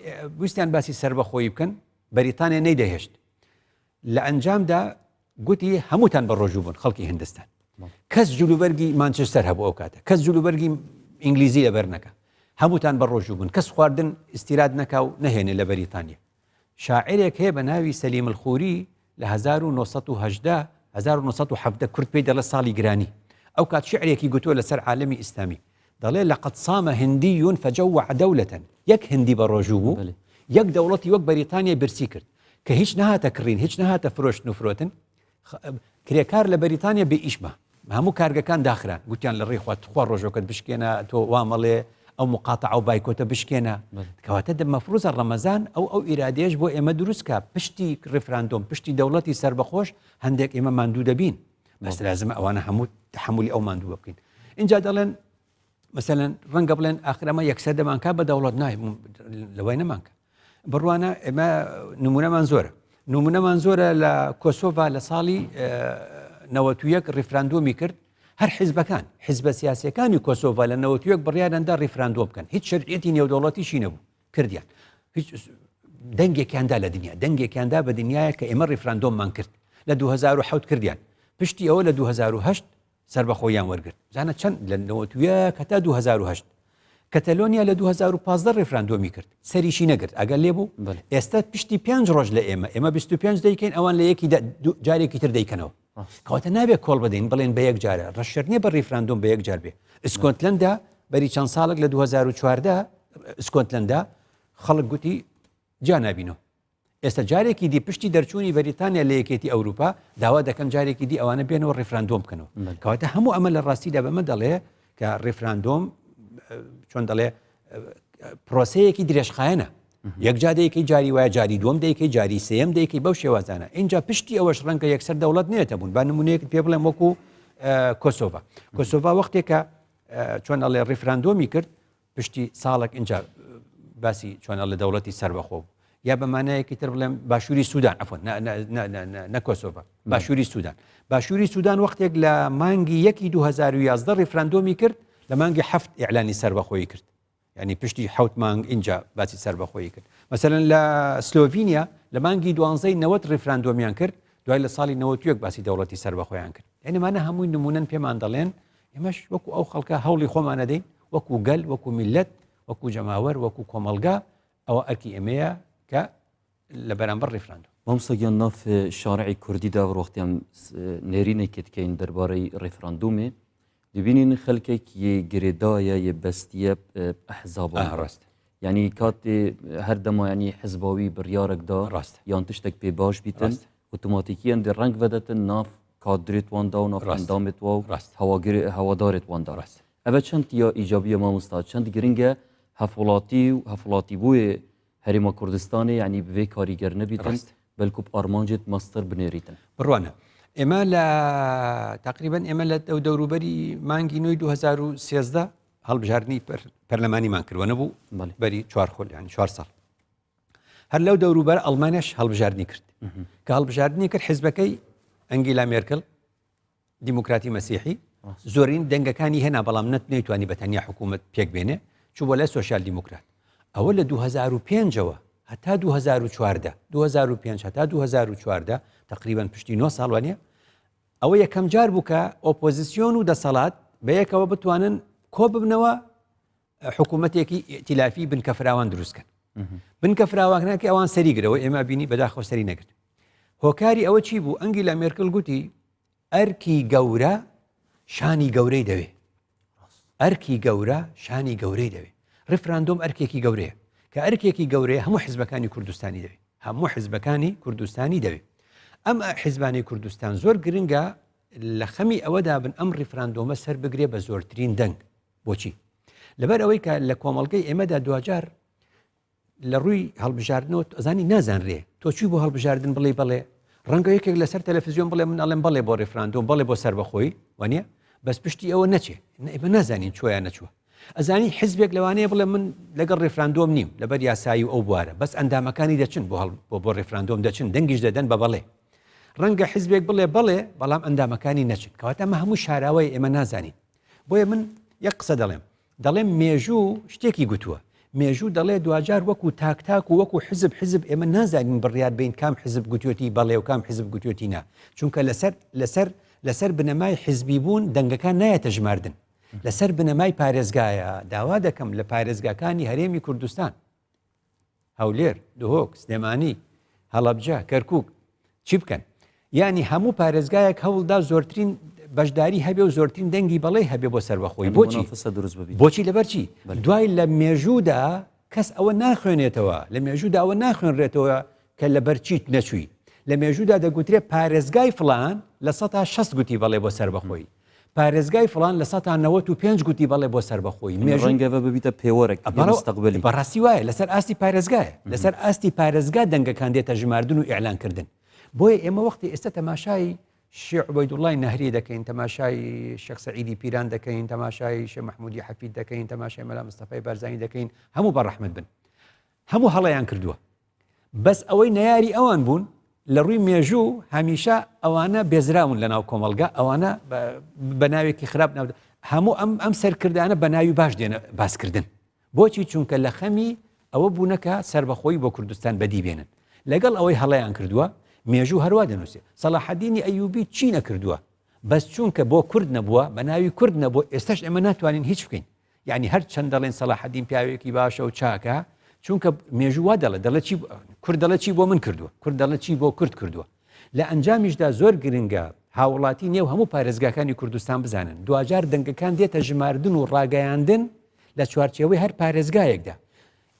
ویستیان باسی سەربەخۆیی بکەن بەریتانیا نەیدەهێشت لە ئەنجامدا گوتی هەمووتان بە ڕۆژوو بوون خەڵکی هندستان کەس جلوبەرگی مانچستەر هەبوو ئەو کاتە کەس جلوبەرگی ئینگلیزی لەبەر نەکە هەمووتان بە ڕۆژوو بوون کەس خواردن ئیستیراد نەکا و نەهێنێ لە بەریتانیا شاعرێک هەیە بە ناوی سەلیم الخوری لە 1970 کورد پێی دەڵێ ساڵی گرانی ئەو کات شعرێکی گوتووە لەسەر عالەمی ئیسلامی دەڵێ لەقەد سامە هندیون فەجەوع دەولەتەن یەک هندی بە ڕۆژوو بوو یەک دەوڵەتی وەک بەریتانیا برسی کرد کە هیچ نەهاتە کڕین هیچ نەهاتە فرۆشتن و فرۆتن کرێکار لە بەریتانیا بێ ئیشمە هەموو کارگەکان داخران گوتیان لە ڕێی خوا ڕۆژۆکەت بشکێنە تۆ وامەڵێ ئەو مقاتع و بایکۆتە بشکێنە کەواتە مەفروزە ڕەمەزان ئەو ئیرادێش بۆ ئێمە دروستکە پشتی ڕێفراندۆم پشتی دەوڵەتی سەربەخۆش هەندێک ئێمە ماندوو دەبین بەس لازمە ئەوانە هەموو تحملی ئەو ماندوو بکەین اینجا دەڵێن مثلەن ڕەنگە بڵێن ئاخرەمە یەکسەر دەمانکە بە دەوڵەت نای لەوای نەمانکە بڕوانە ئێمە نمونەمان زۆرە لە کۆسۆڤا لە ساڵی 91 ڕێفراندۆمی کرد هەر حیزبەکان حیزبە سیاسیەکانی کۆسۆڤا لە 91 بڕیارەندا ڕێفراندۆ بکەن هیچ شەرعیەتی نێودەوڵەتیشی نەبوو کردیان هیچ دەنگێکیاندا لە دنیا دەنگێکیاندا بە دنیاە کە ئێمە ڕێفراندۆممان کرد لە 2007 کردیان پشتی ئەوە لە 2008 سربەخۆیان وەرگرت زانە چەند لە 91 هەتا 2010 کەتەلۆنیا لە 2015 ڕێفراندۆمی کرد سەریشی نەگرت ئەگەر لێبوو ئێستا پشتی 5 ڕۆژ لە ئێمە 25 دەیکەین ئەوان لە یەکی جارێکی تر دەیکەنەوە کەواتە نابێت کۆڵ بدەین بڵێن بە یەک جارە ڕەشەر نییە بە ڕێفراندۆم بە یەک جار بێ ئسکۆتلەندا بەری چەند ساڵێک لە 2014 ئسکۆتلەندا خەڵک گوتی جا نابینەوە ئێستا جارێکی دی پشتی دەرچوونی بەریتانیا لە یەکێتی ئەوروپا داوا دەکەن جارێکی دی ئەوانە بێنەوە ڕێفراندۆم بکەنەوە کەواتە هەموو ئەمە لە ڕاستیدا بەمە دەڵێ کە ڕێفراندۆم چۆن دەڵێ پرۆسەیەکی درێژخایەنە یەک جا دەیەکەی جاری وایە جاری دووەم دەیەکەی جاری سێم دەیەکەی بەو شێوازانە اینجا پشتی ئەوەش ڕەنگە یەکسەر دەوڵەت نێتە بوون با نمونەیەک پێ بڵێم وەکو کۆسۆڤا وەختێکە چۆن ئەڵێ ڕێفراندۆمی کرد پشتی ساڵێک اینجا باسی چۆن ئەڵێ دەوڵەتی سەربەخۆ یا بەمانایەکی تر بڵێم باشووری سوودان ئەفۆن نە کۆسۆڤا باشووری سوودان وەختێک لە مانگی 2011 ڕێفراندۆمی کرد لە مانگی 7 ئیعلانی سەربەخۆیی کرد ینی پشتی 7 مانگ اینجا باسی سەربەخۆیی کرد مەسەلەن لە سلۆڤینیا لە مانگی 12 90 ڕێفراندۆمیان کرد دوای لە ساڵی 91 باسی دەوڵەتی سەربەخۆیان کرد یعنیمانە هەمووی نمونەن پێمان دەڵێن ئێمەش وەکو ئەو خەڵکە هەوڵی خۆمانە دەین وەکو گەل وەکو میلەت وەکو جەماوەر وەکو کۆمەلگا ئەوە ئەرکی ئێمەیە کە لە بەرامبەر ڕێفراندۆم مامۆستاگیان ناف شارعی کوردیدا وەختیان نێرینێکی دکەین دەربارەی ڕێفراندۆمێ دەبینین خەڵکێکی گرێدایە یە بەستیە ئەحزابان ڕاست یعنی کاتێ هەردەما ینی حزباوی بڕیارێکدا ڕاست یان تشتێک پێ باش بیتن ئۆتۆماتیکیان دە ڕەنگ بەدەتن ناف کادرێت واندا و ناف ئەندامێت و هەوادارێت واندا ڕاست ئەوە چەند یا ئیجابیە مامۆستا چەند گرنگە هەفڵاتی بووێ هەرێما کوردستانی ینی بوێ کاریگەر نەبیتن بەلکو ئارمانجێت مەستەر بنێریتن بڕوانە ئێمە لە تقریبان ئێمە لە دەوروبەری مانگی نوێی 2013 هەڵبژاردننی پەرلەمانیمان کردوە نەبوو بەری 4 خۆل ینی 4 ساڵ هەر لەو دەوروبەر ئەڵمانیاش هەڵبژاردننی کرد کە هەڵبژاردننی کرد حیزبەکەی ئەنگیلا مێرکل دیموکراتی مەسیحی زۆرین دەنگەکانی هێنا بەڵام نەتوانی بەتەنیا حکوومەت پێک بێنێ چوو بۆ لای سۆشیال دیموکرات ئەوە لە 2005ەوە هەتا 2005 هەتا 2014 تقریبان پشتی 9 ساڵ وانە ئەوە یەکەم جار بوو کە ئۆپۆزیسیۆن و دەسەڵات بە یەکەوە بتوانن کۆ ببنەوە حکوومەتێکی ئیتیلافی بنکە فراوان دروستکەن بنکە فراوانەکە ئەوان سەریگرەوە ئێمە بینی بەداخۆ سەری نەگرت هۆکاری ئەوە چی بوو ئەنگیلا مێرکل گوتی ئەرکی گەورە شانی گەورەی دەوێ ئەرکی گەورە شانی گەورەی دەوێ ڕێفراندۆم ئەرکێکی گەورەیە کە ئەرکێکی گەورەیە هەموو حیزبەکانی کوردستانی دەوێت هەموو حیزبەکانی کوردستانی دەوێت ئەم حیزبانی کوردستان زۆر گرنگە لە خەمی ئەوەدا بن ئەم ڕێفراندۆمە سەر بگرێ بە زۆرترین دەنگ بۆچی لەبەر ئەوەی کە لە کۆمەڵگەی ئێمەدا دوجار لە ڕووی هەڵبژاردنەوە ئەزانی نازانرێ تۆ چی بۆ هەڵبژاردن بڵێ بەڵێ ڕەنگە یەکێک لەسەر تەلەڤیزیۆن بڵێ من ئەڵێم بەڵێ بۆ ڕێفراندۆم بەڵێ بۆ سەربەخۆیی وانە بەس پشتی ئەوە نەچێ ئێمە نازانین چۆیان نەچووە ئەزانی حیزبێک لەوانەیە بڵێ من لەگەڵ ڕێفراندۆم نیم لەبەر یاسایی و ئەو بوارە بەس ئەندامەکانی دەچن بۆ ڕێفراندۆم دەچن دەنگیش دەدەن بە بەڵێ ڕەنگە حیزبێک بڵێ بەڵێ بەڵام ئەندامەکانی نەچن کەواتە ئەمە هەموو شاراوەی ئێمە نازانین بۆیە من یەک قسە دەڵێم مێژوو شتێکی گوتووە مێژوو دەڵێ دوجار وەکو تاک و وەکو حزب ئێمە نازانین بڕیار بین کام حزب گوتوێتی بەڵێ و کام حزب گوتوێتی نا چونکە لەسەر بنەمای حیزبی بوون دەنگەکان نایەتە ژماردن لەسەر بنەمای پارێزگایە داوا دەکەم لە پارێزگاکانی هەرێمی کوردستان هەولێر دهۆک سلێمانی هەڵەبجە کەرکووک چی بکەن یعنی هەموو پارێزگایەک هەوڵدا زۆرترین بەشداری هەبێ و زۆرترین دەنگی بەڵێ هەبێ بۆ سەربەخۆی بۆچی لەبەرچی دوای لە مێژوودا کەس ئەوە ناخوێنێتەوە لە مێژوودا ئەوە ناخوێنرێتەوە کە لەبەرچیت نەچووی لە مێژوودا دەگوترێت پارێزگای فڵان لە 160 گوتی بەڵێ بۆ سەربەخۆی پارێزگای فڵان لە 195 گوتی بەڵێ بۆ سەربەخۆی ڕەنگەوە ببیتە پێوەرێک مستەقبلی بەڕاستی وایە لەسەر ئاستی پارێزگایە لەسەر ئاستی پارێزگا دەنگەکان دێتە ژماردن و ئیعلانکردن بۆیە ئێمە وەختی ئێستا تەماشای شێخ عوبەیدوڵڵای نەهری دەکەین تەماشای شێخ سەعیدی پیران دەکەین تەماشای شێخ مەحموودی حەفید دەکەین تەماشای مەلا مستەفای بارزانی دەکەین هەموو بەڕەحمەت بن هەموو هەڵەیان کردووە بەس ئەوەی نەیاری ئەوان بوون لە ڕووی مێژوو هەمیشە ئەوانە بێزراون لە ناو کۆمەلگا ئەوانە بە ناوێکی خراپ ناو هەموو ئەم سەرکردانە بە ناوی باش دێنە باسکردن بۆچی چونکە لە خەمی ئەوە بوونەکە سەربەخۆی بۆ کوردستان بەدی بێنن لەگەڵ ئەوەی هەڵەیان کردووە مێژوو هەروە دەنووسێ سەلاحەدینی ئەیوبی چی نەکردووە بەس چونکە بۆ کورد نەبووە بە ناوی کورد نەبووە ئێستاش ئێمە ناتوانین هیچ بکەین یعنی هەر چەند دەڵێن سەلاحەدین پیاوێکی باشە و چاکە چونکە مێژووا دەڵێ چی کورد دەڵێ چی بۆ من کردووە کورد دەڵێ چی بۆ کورد کردووە لە ئەنجامیشدا زۆر گرنگە هاوڵاتی نێو هەموو پارێزگاکانی کوردستان بزانن دوجار دەنگەکان دێتە ژماردن و ڕاگەیاندن لە چوارچێوەی هەر پارێزگایەکدا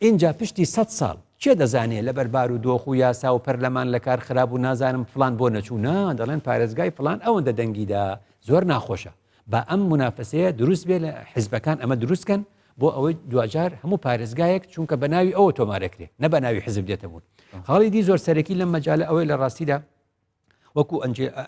اینجا پشتی 100 ساڵ چێ دەزانێت لە بەربار و دۆخ و یاسا و پەرلەمان لە کار خراپ و نازانم فلان بۆ نەچوونا دەڵێن پارێزگای فلان ئەوەندە دەنگیدا زۆر ناخۆشە با ئەم منافسەیە دروست بێ لە حیزبەکان ئەمە دروستکەن بۆ ئەوەی دوجار هەموو پارێزگایەک چونکە بە ناوی ئەوە تۆمارەکرێ نە بە ناوی حزب دێتە بوون خاڵی دی زۆر سەرەکی لەم مەجالە ئەوەی لە ڕاستیدا وەکو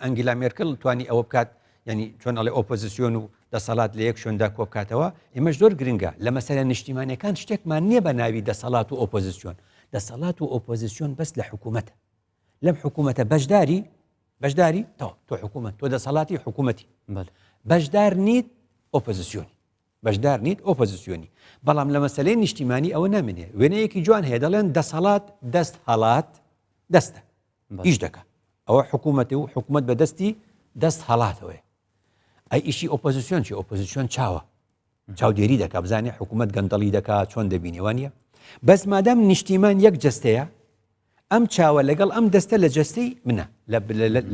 ئەنگیلا مێرکل توانی ئەوە بکات ینی چۆن ئەڵێ ئۆپۆزیسیۆن و دەسەڵات لە یەک شوێندا کۆ بکاتەوە ئێمەش زۆر گرنگە لە مەسەلە نیشتیمانیەکان شتێکمان نییە بە ناوی دەسەڵات و ئۆپۆزیسیۆن دەسەڵات و ئۆپۆزیسیۆن بەس لە حکوومەتە لەم حکوومەتە بەشداری تۆ حکوومەت تۆ دەسەڵاتی حکوومەتی بەشدار نیت ئۆپۆزیسیۆنی بەشدار نیت ئۆپۆزیسیۆنی بەڵام لە مەسەلەی نیشتیمانی ئەوە نامێنێ وێنەیەکی جوان هەیە دەڵێن دەسەڵات دەست هەڵات دەستە هیچ دەکات ئەوە حکوومەتی و حکوومەت بەدەستی دەست هەڵاتەوەی ئەی ئیشی ئۆپۆزیسیۆن چی ئۆپۆزیسیۆن چاوە چاودێری دەکا بزانێ حکوومەت گەندەڵی دەکات چۆن دەبینێوانە بەس مادام نیشتیمان یەک جستەیە ئەم چاوە لەگەڵ ئەم دەستە لە جستەی منە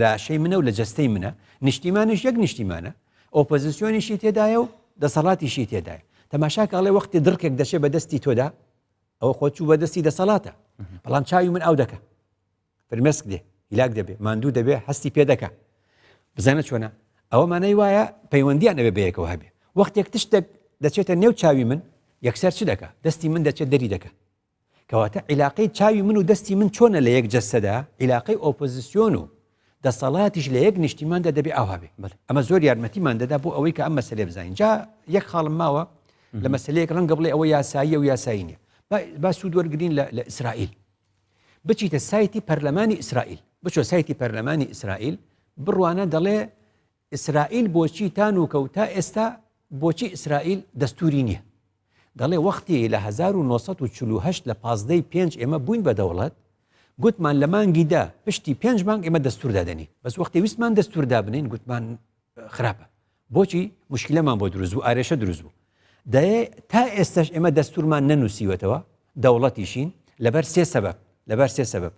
لە شەی منە و لە جستەی منە نیشتیمانش یەک نیشتیمانە ئۆپۆزیسیۆنیشی تێدایە و دەسەڵاتیشی تێدایە تەماشاکە ئەڵێ وەختی دڕکێک دەچێت بە دەستی تۆدا ئەوە خۆچوو بە دەستی دەسەڵاتە بەڵام چاوی من ئەو دەکە فرمێسک دێ هیلاک دەبێ ماندوو دەبێ هەستی پێ دەکە بزانە چۆنە ئەوە مانای وایە پەیوەندیان ئەبێ بەیەکەوە هەبێ وەختێک تشتێک دەچێتە نێو چاوی من یەکسەر چ دەکە دەستی من دەچێت دەری دەکە کەواتە عیلاقەی چاوی من و دەستی من چۆنە لە یەک جەسەدا عیلاقەی ئۆپۆزیسیۆن و دەسەڵاتیش لە یەک نیشتیماندا دەبێ ئەو هەبێ ئەمە زۆر یارمەتیمان دەدا بۆ ئەوەی کە ئەم مەسەلێ بزانین جا یەک خاڵم ماوە لە مەسەلەیەک ڕەنگە بڵێ ئەوە یاساییە و یاسایی نییە با سوود وەرگرین لە ئیسرائیل بچیتە سایتی پەرلەمانی ئیسرائیل بچۆ سایتی پەرلەمانی ئیسرائیل بڕوانە دەڵێ ئیسرائیل بۆچی تان و کەوتا ئێستا بۆچی ئیسرائیل دەستوری نییە دەڵێ وەختی لە 1948 لە 15 ئێمە بووین بە دەوڵەت گوتمان لە مانگیدا پشتی 5 مانگ ئێمە دەستور دادەنی بەس وەختی ویستمان دەستوردا بنین گوتمان خراپە بۆچی مشکلەمان بۆ دروست بوو ئارێشە دروست بوو دەیە تا ئێستاش ئێمە دەستورمان نەنووسیوەتەوە دەوڵەتیشین لەبەر سێ سەبەب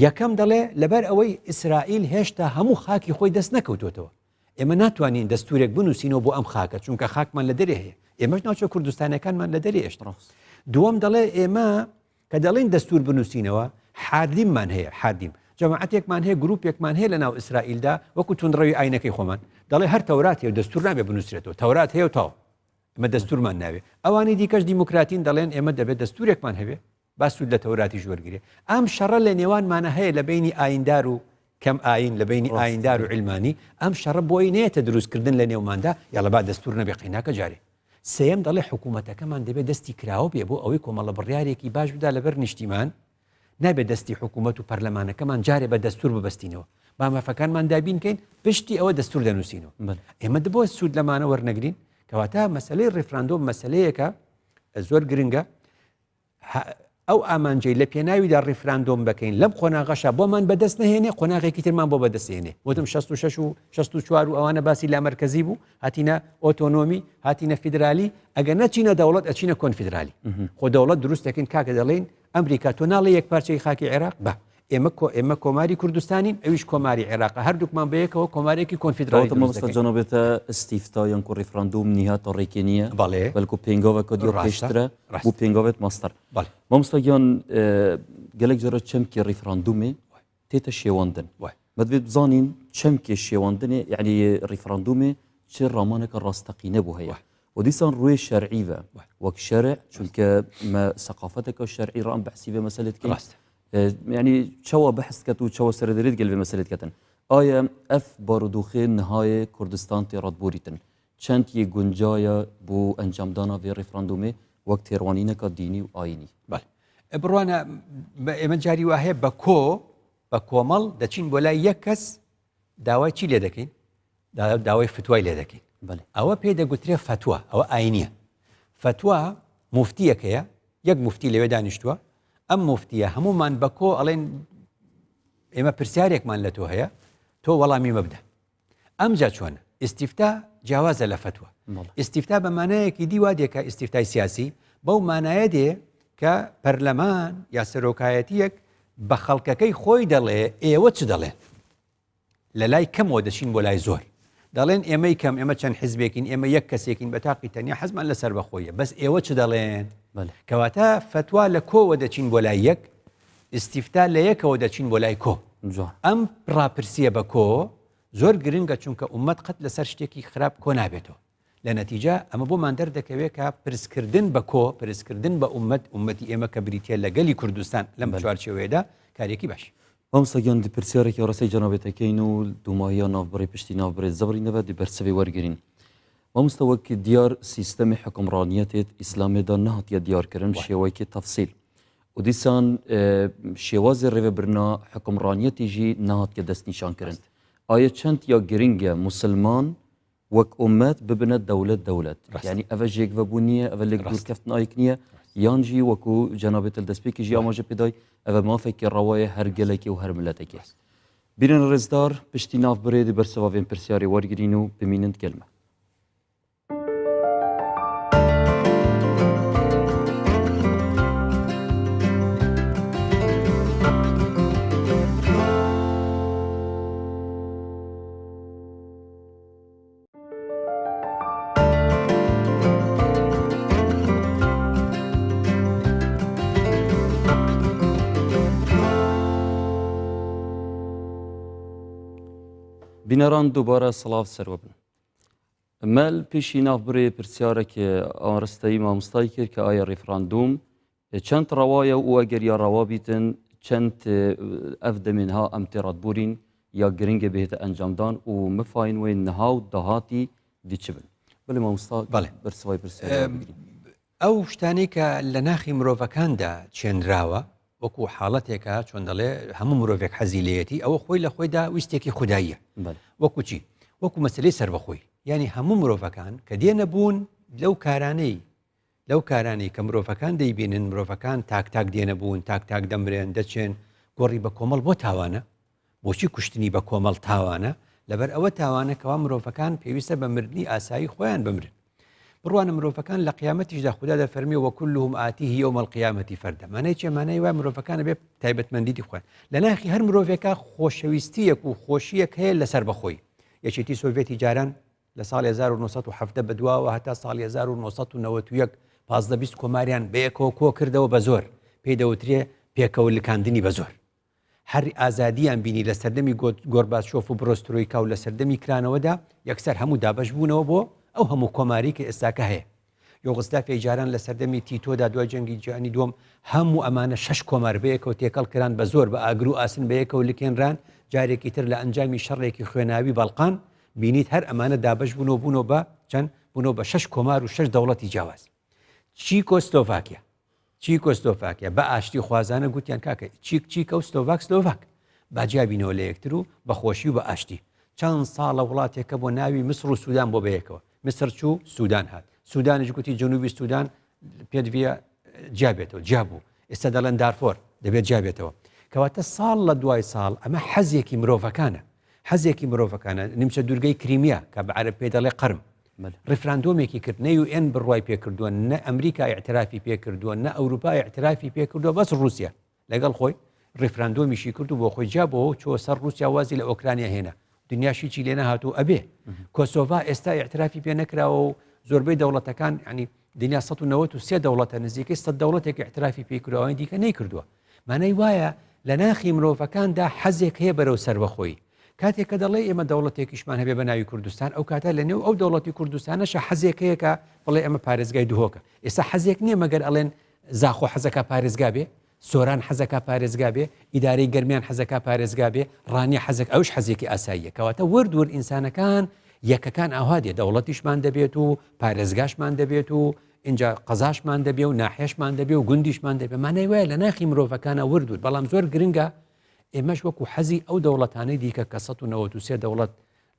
یەکەم دەڵێ لەبەر ئەوەی ئیسرائیل هێشتا هەموو خاکی خۆی دەست نەکەوتوتەوە ئێمە ناتوانین دەستورێک بنووسینەوە بۆ ئەم خاکە چونکە خاکمان لە دەرێ هەیە ئێمەش ناوچە کوردستانەکانمان لە دەرێ هێشتا دووەم دەڵێ ئێمە کە دەڵێن دەستور بنووسینەوە حاردیممان هەیە حاردیم جەماعەتێکمان هەیە گروپێکمان هەیە لە ناو ئیسرائیلدا وەکو تونڕەوی ئاینەکەی خۆمان دەڵێ هەر تەورات هەیە دەستور نابێ بنووسرێتەوە تەورات هەیە و تاو ئەمە دەستورمان ناوێ ئەوانی دیکەش دیموکراتین دەڵێن ئێمە دەبێت دەستورێکمان هەبێ با سوود لە تەوراتی ژوەرگیرێ ئەم شەڕە لە نێوانمانە هەیە لە بینی ئایندار و کەم ئاین لە بینی ئایندار و علمانی ئەم شەڕە بۆی نێتە دروستکردن لە نێوماندا یاڵە با دەستور نەبێ قیناکە جارێ سێم دەڵێ حکوومەتەکەمان دەبێت دەستی کراوە بێ بۆ ئەوەی کۆمەڵە بڕیارێکی باش بدا لەبەر نیشتیمان نابێت دەستی حکوومەت و پەرلەمانەکەمان جارێ بە دەستور ببەستینەوە با مافەکانمان دابینکەین پشتی ئەوە دەستور دەنووسینەوە ئێمە دەبۆ سوود لەمانە وەرنەگرین کەواتە مەسەلەی ڕێفراندۆم مەسەلەیەکە زۆر گرنگە ئەو ئامانجەی لە پێناویدا ڕیفراندۆم بکەین لەم قۆناغەشە بۆمان بەدەست نهێنێ قۆناغێکی ترمان بۆ بەدەستێنێ وتم 66 و 64 و ئەوانە باسی لامەرکەزی بوو هاتینە ئۆتۆنۆمی هاتینە فیدرالی ئەگەر نەچینە دەوڵەت ئەچینە کۆنفیدرالی خۆ دەوڵەت دروست دەکەین کاکە دەڵێن ئەمریکا تۆ ناڵێ یەک پارچەی خاکی عێراق بە ئێمە کۆماری کوردستانین ئەویش کۆماری عێراق هەردووکمان بەیەکەوە کۆمارێکی کۆنفیدرالی مەبەستە جەنابێتە ئستیفتایان کو ڕیفراندۆم نیهاتە ڕێکی نییە بەڵکو پێنگاوەکە دیۆ پێشترە بوو پێنگاوێت ماستەر مامۆستاگیان gelek جارە çemkê ریفراندۆمê tête şêwandin medvê bizanîn çemkê şêwandinê yani ریفراندۆmê çi ramaneka rastaqîne bû heye û dîsan rûyê şerعî ve wek şerع çunke me seqafeteka şerعî ran behsî vê meselê dikîn yani çawa behs ket û çawa serederê digel vê meselê diketin aya ev barodûxê nihayê Kurdistan tê radborîtin çend yê guncaya bû encamdana vê ریفراندۆmê wek têrwanîneka dînî û ayînî بڕوانە ئێمە جاری وا هەیە بە کۆمەڵ دەچین بۆ لای یەک کەس داوای چی لێ دەکەین داوای فتوای لێ دەکەین ئەوە پێ دەگوترێ فتووە ئەوە ئاینیە فتووە موفتیەکەیە یەک مفتی لەوێ دانیشتووە ئەم مفتیە هەمومان بە کۆ ئەڵێن ئێمە پرسیارێکمان لە تۆ هەیە تۆ وەڵامی مەبدە ئەمجا چۆنە ئیسیفتا جیاوازە لە فتووە ئیسیفتا بە مانایەکی دیوا دێکە ئیسیفتای سیاسی بەو مانایە دێ کە پەرلەمان یا سەرۆکایەتیەک بە خەڵکەکەی خۆی دەڵێ ئێوە چ دەڵێن لە لای کەمەوە دەچین بۆ لای زۆر دەڵێن ئێمەی کەم ئێمە چەند حیزبێکین ئێمە یەک کەسێکین بە تاقی تەنیا حەزمان لەسەر بەخۆیە بەس ئێوە چ دەڵێن کەواتە فتوا لە کۆوە دەچین بۆ لای یەک ئیسیفتا لە یەکەوە دەچین بۆ لای کۆ ئەم ڕاپرسیە بە کۆ زۆر گرنگە چونکە ئومەت قەت لەسەر شتێکی خراپ کۆ نابێتەوە لە نەتیجە ئەمە بۆمان دەردەکەوێت کە پرسکردن بە کۆ پرسکردن بە ئومەتی ئێمە کە بریتە لەگەلی کوردستان لەم چوارچێوەیەدا کارێکی باش مامۆستاگیان پرسیارێکی ڕاستەی جەنابێتەکەین و دوماهیە ناوبڕی پشتی ناوبڕێ زەبڕینەوە دیبەرسەوێ وەرگرین مامۆستا وەک دیار سیستەمی حکومڕانیەتێت ئیسلامێدا نەهاتیە دیارکردن شێوەیەکی تەفسیل و دیسان شێوازی ڕێوەبرنا حکومڕانیەتیژی نەهاتیە دەستنیشانکردن ئایا چەند یا گرنگە مسلمان وەک ئومەت ببنە دەولەت یعنی ئەvە ژێکڤەبوو نییە ئەvە لێک دوورکەفتنایەک نییە یانجی وەکو جەنابێت دەستپێکیژی ئاماژە پێدای ئەvە مافێکی ڕەوایە هەر گەلێکی و هەر ملەتێکی هەست بیرن ڕێزدار پشتی ناوبڕێ بەرسەواوێن پرسیاری وەرگرین و بمینند گەلمە بینەران دووبارە سڵاو سەروە بن مەل پێشی ناوبڕێ پرسیارێکی ئاڕستایی مامۆستای کرد کە ئایا ڕێفراندوم چەند ڕەوایە و ئەگەر یا ڕەوا بیتن چەند ئەف دەمێنها ئەم تێڕاتبوورین یا گرنگە بێتە ئەنجامدان و مفاین وێ نەهاو داهاتی دیچ بن بڵێ مامۆستا بەرسەوای پرسیار ئەو شتانەی کە لە ناخی مرۆڤەکاندا چێنراوە وەکو حاڵەتێکە چۆن دەڵێ هەموو مرۆڤێک حەزی لێتی ئەوە خۆی لە خۆیدا ویستێکی خودداییە وەکو چی وەکو مەسلەی سەربەخۆی ینی هەموو مرۆڤەکان کە دێنە بوون لەو کارانەی کە مرۆڤەکان دەیبینن مرۆڤەکان تاک دێنە بوون تاک دەمرێن دەچێن گۆڕی بە کۆمەڵ بۆ تاوانە بۆچی کوشتنی بە کۆمەڵ تاوانە لەبەر ئەوە تاوانە کەوا مرۆڤەکان پێویستە بە مردنی ئاسایی خۆیان بمرن بڕوانە مرۆڤەکان لە قیامەتیشدا خوددا دەفەرمی وەکلهم ئاتیه یوم القیامەتی فەردە مانای چێ مانای وای مرۆڤەکانە بێ تایبەتمەندیتی خۆیان لە ناخی هەر مرۆڤێکە خۆشەویستیەک و خۆشیەک هەیە لەسەر بەخۆی یەکێتی سۆڤێتی جاران لە ساڵی 1970 بەدواوە هەتا ساڵی 1991 15 کۆماریان بەیەکەوە کۆ کردەوە بە زۆر پێی دەوترێ پێکەوەلکاندنی بە زۆر هەر ئازادیان بینی لە سەردەمی گۆرباچۆف و برۆسترۆیکا و لە سەردەمی کرانەوەدا یەکسەر هەموو دابەش بوونەوە بۆ ئەو هەموو کۆماری کە ئێستاکە هەیە یۆغسلافیای جاران لە سەردەمی تیتۆدا دوای جەنگی جیهانی دووەم هەموو ئەمانە 6 کۆمار بەیەکەوە تێکەڵ کران بە زۆر بە ئاگر و ئاسن بەیەکەوە لکێنران جارێکی تر لە ئەنجامی شەڕێکی خوێناوی بەڵقان بینیت هەر ئەمانە دابەش بوونەوە بە چەند بوونەوە بە 6 کۆمار و 6 دەوڵەتی جیاواز چیکۆسلۆڤاکیا بە ئاشتی خوازانە گوتیان کاکە چیکە و سلۆڤاک باجیابینەوە لە یەکتر و بەخۆشی و بە ئاشتی چەند ساڵە وڵاتێکە بۆ ناوی مسر و سوودان بۆ بەیەکەوە مسر چوو سوودان هات سوودانیش گوتی جنوبی سوودان پێدویە جیابێتەوە جیابوو ئێستا دەڵێن دارفۆر دەبێت جیابێتەوە کەواتە ساڵ لە دوای ساڵ ئەمە حەزێکی مرۆڤەکانە نیمچە دوورگەی کریمیا کە بە عەرەب پێ دەڵێ قەرم ڕێفراندۆمێکی کرد نە UN بڕوای پێکردووە نە ئەمریکا ئیعترافی پێکردووە نە ئەوروپا ئیعترافی پێکردووە بەس رووسیا لەگەڵ خۆی ڕێفراندۆمیشی کرد و بۆ خۆی جابەوە چۆ سەر رووسیا وازی لە ئۆکرانیا هێنا دنیاشی چی لێ نەهاتوو ئەبێ کۆسۆڤا ئێستا ئیعترافی پێ نەکراوە و زۆربەی دەوڵەتەکان ینی دنیا 193 دەوڵەتە نزیکەی 100 دەوڵەتێک ئیعترافی پێکراوەی دیکە نەیکردووە مانای وایە لە ناخی مرۆڤەکاندا حەزێک هەیە بەرەو سەربەخۆیی کاتێک کە دەڵێ ئێمە دەوڵەتێکیشمان هەبێ بە ناوی کوردستان ئەو کاتە لە نێو ئەو دەوڵەتی کوردستانەشە حەزێک هەیە کە بڵێ ئەمە پارێزگای دوهۆکە ئێستا حەزێک نییە مەگەر ئەڵێن زاخۆ حەزەکە پارێزگا بێ سۆران حەزەکە پارێزگا بێ ئیدارەی گەرمیان حەزەکە پارێزگا بێ ڕانی حەزەک ئەوش حەزێکی ئاساییە کەواتە وەردوور ئینسانەکان یەکەکان ئاوادێ دەوڵەتیشمان دەبێت و پارێزگاشمان دەبێت و اینجا قەزاشمان دەبێ و ناحێشمان دەبێ و گوندیشمان دەبێ مانای وایە لە ناخی مرۆڤەکانە وەردوور بەڵام زۆر گرنگە ئێمەش وەکو حەزی ئەو دەوڵەتانەی دیکە کە 193 دەوڵەت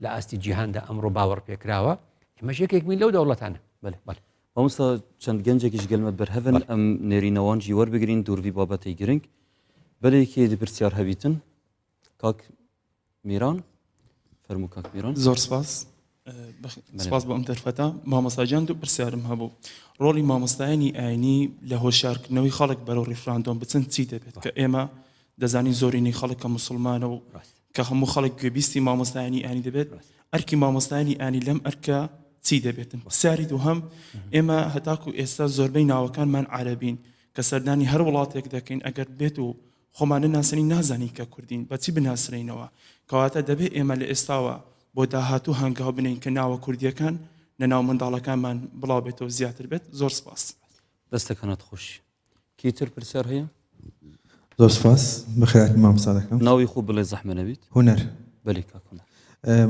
لە ئاستی جیهاندا ئەمڕۆ باوەڕ پێکراوە ئێمەش یەکێکین لەو دەوڵەتانە مامۆستا چەند گەنجێکیش گەلمەت بەرهەڤن ئەم نێرینەوانجی وەربگرین دووروی بابەتەی گرنگ بەلێکی پرسیار هەبیتن کاک میران فەرموو کاک میران زۆر سپاس سپاس بۆ ئەم دەرفەتە مامۆستاجان دوو پرسیارم هەبوو ڕۆڵی مامۆستایانی ئاینی لە هۆشیارکردنەوەی خەڵک بەرەو ڕیفراندۆم بچن چی دەبێت کە ئێمە دەزانین زۆرینەی خەڵک کە موسڵمانە و کە هەموو خەڵک گوێبیستی مامۆستایانی ئاینی دەبێت ئەرکی مامۆستایانی ئاینی لەم ئەرکە چی دەبێتن ساری دووهەم ئێمە هەتاکو ئێستا زۆربەی ناوەکانمان عەرەبین کە سەردانی هەر وڵاتێک دەکەین ئەگەر بێت و خۆمانە ناسنی نازانی کە کوردین بەچی بناسرینەوە کەواتە دەبێت ئێمە لە ئێستاوە بۆ داهاتوو هەنگاو بنین کە ناوە کوردیەکان لە ناو منداڵەکانمان بڵاو بێتەوە زیاتر بێت زۆر سپاس دەستەکانت خۆش کیتر پرسیار هەیە زۆر سپاس بەخێرایی مامۆستا دەکەم ناوی خوب بڵێ زەحمە نەبیت هونەر بەلی کاکوونە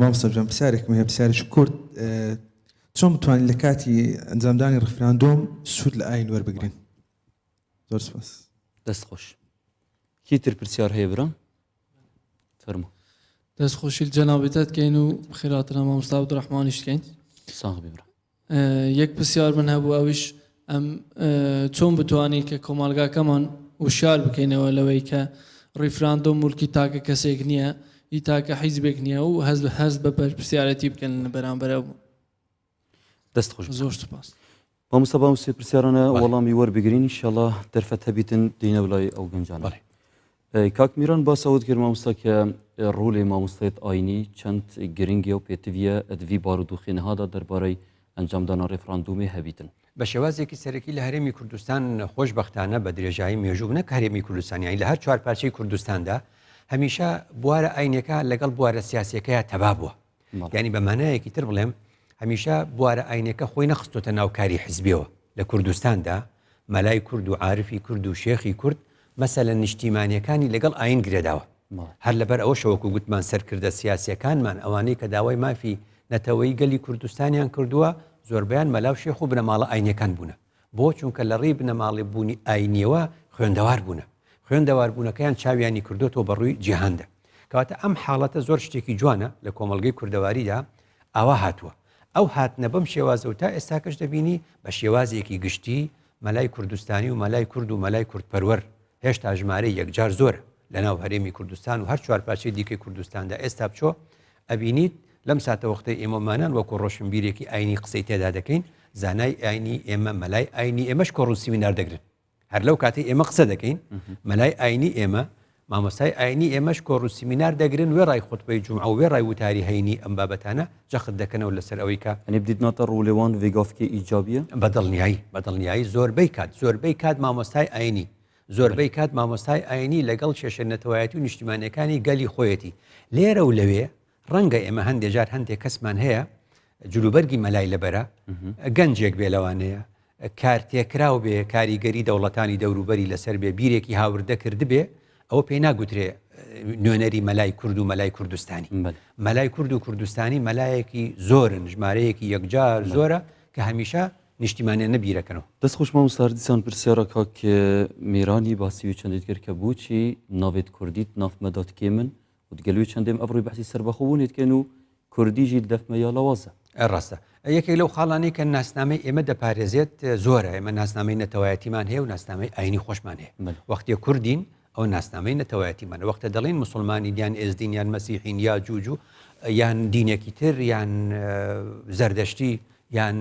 مامۆستا جوان پرسیارێکم هەیە پرسیارێکی کورد چۆن بتوانین لە کاتی ئەنجامدانی ڕیفراندۆم سوود لە ئاین وەربگرین زۆر سپاس دەست خۆش کیتر پرسیار هەیە برام فەرموو دەستخۆشی جەنابێتت کەین و خێراترە مامۆستا عەبدوڕەحمانیش کەین ساغ ببرە یەک پرسیار من هەبوو ئەویش ئەم چۆن بتوانین کە کۆمەڵگاکەمان وشار بکەینەوە لەوەی کە ڕیفراندۆم مولکی تاکە کەسێک نییە ئی تاکە حیزبێک نییە و هەست بە پرسیارەتی بکەن لە بەرامبەرە دەست خۆش زۆر سپاس مامۆستا بام سێ پرسیارانە وەڵامی وەربگرین ئینشاڵڵا دەرفەت هەبیتن دێنە وڵای ئەو گەنجانە کاک میران باسەوت کرد مامۆستا کە ڕۆڵی مامۆستایەت ئاینی چەند گرنگی و پێتویە ئەدوی بارودۆخینەهادا دەربارەی ئەنجامدانا ڕێفراندۆمی هەبیتن بە شێوازێکی سەرەکی لە هەرێمی کوردستان خۆشبەختانە بە درێژایی مێژوو نەک هەرێمی کوردستانیانی لە هەر چوار پارچەی کوردستاندا هەمیشە بوارە ئاینەکە لەگەڵ بوارە سیاسیەکەیە تەبا بووە یعنی بە مانایەکی تر بڵێم هەمیشە بوارە ئاینەکە خۆی نەخستۆتە ناوکاری حزبیەوە لە کوردستاندا مەلای کورد و عارفی کورد و شێخی کورد مەسەلە نیشتیمانیەکانی لەگەڵ ئاین گرێداوە هەر لەبەر ئەوە شەوەکو گوتمان سەرکردە سیاسیەکانمان ئەوانەی کە داوای مافی نەتەوەی گەلی کوردستانیان کردووە زۆربیان مەلاو شێخ و بنەماڵە ئاینەکان بوونە بۆ چونکە لە ڕێی بنەماڵی بوونی ئاینیەوە خوێندەوار بوونە خوێندەوار بوونەکەیان چاویانی کردوتەوە بەڕووی جیهاندا کەواتە ئەم حاڵەتە زۆر شتێکی جوانە لە کۆمەڵگەی کوردەواریدا ئاوا هاتووە ئەو هاتنە بەم شێوازە و تا ئێستاکەش دەبینی بە شێوازێکی گشتی مەلای کوردستانی و مەلای کورد و مەلای کوردپەروەر هێشتا ژمارە یەکجار زۆرە لە ناو هەرێمی کوردستان و هەر چوار پارچەی دیکەی کوردستاندا ئێستا بچۆ ئەبینیت لەم ساتە وەختەی ئێمەمانان وەکو ڕۆشنبیرێکی ئاینی قسەی تێدا دەکەین زانای ئاینی ئێمە مەلای ئاینی ئێمەش کۆڕ سیمینار دەگرن هەر لەو کاتێ ئێمە قسە دەکەین مەلای ئاینی ئێمە مامۆستای ئاینی ئێمەش کۆڕ سیمینار دەگرن وێ ڕای خۆتبەی جومعە و وێ ڕای وتاری هەینی ئەم بابەتانە جەخت دەکەنەوە لەسەر ئەوەی کە ئەنی بدیتناتە ڕوولێوان وێگافکی ئیجابیە بەدڵنیایی زۆربەی کات مامۆستای ئاینی زۆربەی کات مامۆستای ئاینی لەگەڵ کێشە نەتەوایەتی و نیشتیمانیەکانی گەلی خۆیەتی لێرە و لەوێ ڕەنگە ئێمە هەندێک جار هەندێک کەسمان هەیە جلوبەرگی مەلای لەبەرە گەنجێک بێ لەوانەیە کارتێکراو بێ کاریگەری دەوڵەتانی دەوروبەری لەسەر بێ بیرێکی هاوردە کرد بێ ئەوە پێی ناگوترێ نوێنەری مەلای کورد و مەلای کوردستانی مەلای کورد و کوردستانی مەلایەکی زۆرن ژمارەیەکی یەکجار زۆرە کە هەمیشە نیشتیمانیان نەبیرەکەنەوە دەست خۆش مامۆستا دیسان پرسیارە کاک میرانی باسی و چەندێت کرد کە بۆچی ناوێت کوردیت نافمەداتکێ من و دگەلوی چەندێم ئەڤڕووی بەحسی سەربەخۆبوونێتکەن و کوردیژی دەفمە یا لەوازە ڕاستە یەکێک لەو خاڵانی کە ناسنامەی ئێمە دەپارێزێت زۆرە ئێمە ناسنامەی نەتەوایەتیمان هەیە و ناسنامەی ئاینی خۆشمان هەیە وەختی کوردین ئەو ناسنامەی نەتەوایەتیمان وەختە دەڵێن مسلمانین یان ئێزدین یان مەسیحین یا جوجو یان دینێکی تر یان زەردەشتی یان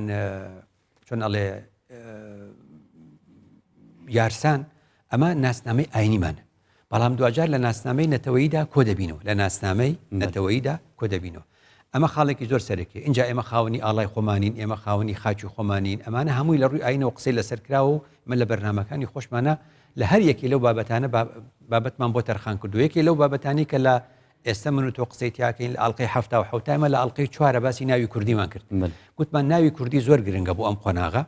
چۆن ئەڵێ یارسان ئەمە ناسنامەی ئاینیمانە بەڵام دوجار لە ناسنامەی نەتەوەییدا کۆ دەبینەوە لە ناسنامەی نەتەوەییدا کۆ دەبینەوە ئەمە خاڵێکی زۆر سەرەکی اینجا ئێمە خاوەنی ئاڵای خۆمانین ئێمە خاوەنی خاچی خۆمانین ئەمانە هەمووی لە ڕووی ئاینەوە قسەی لەسەر کراوە و من لە بەرنامەکانی خۆشمانە لە هەر یەکی لەو بابەتانە بابەتمان بۆ تەرخان کردو یەکی لەو بابەتانی کە لە ئێستا من و تۆ قسەی تیاکەین لە ئەڵلقەی هەفتا و حوتایمە لە ئەڵلقەی چوارە باسی ناوی کوردیمان کرد گوتمان ناوی کوردی زۆر گرنگە بۆ ئەم قۆناغە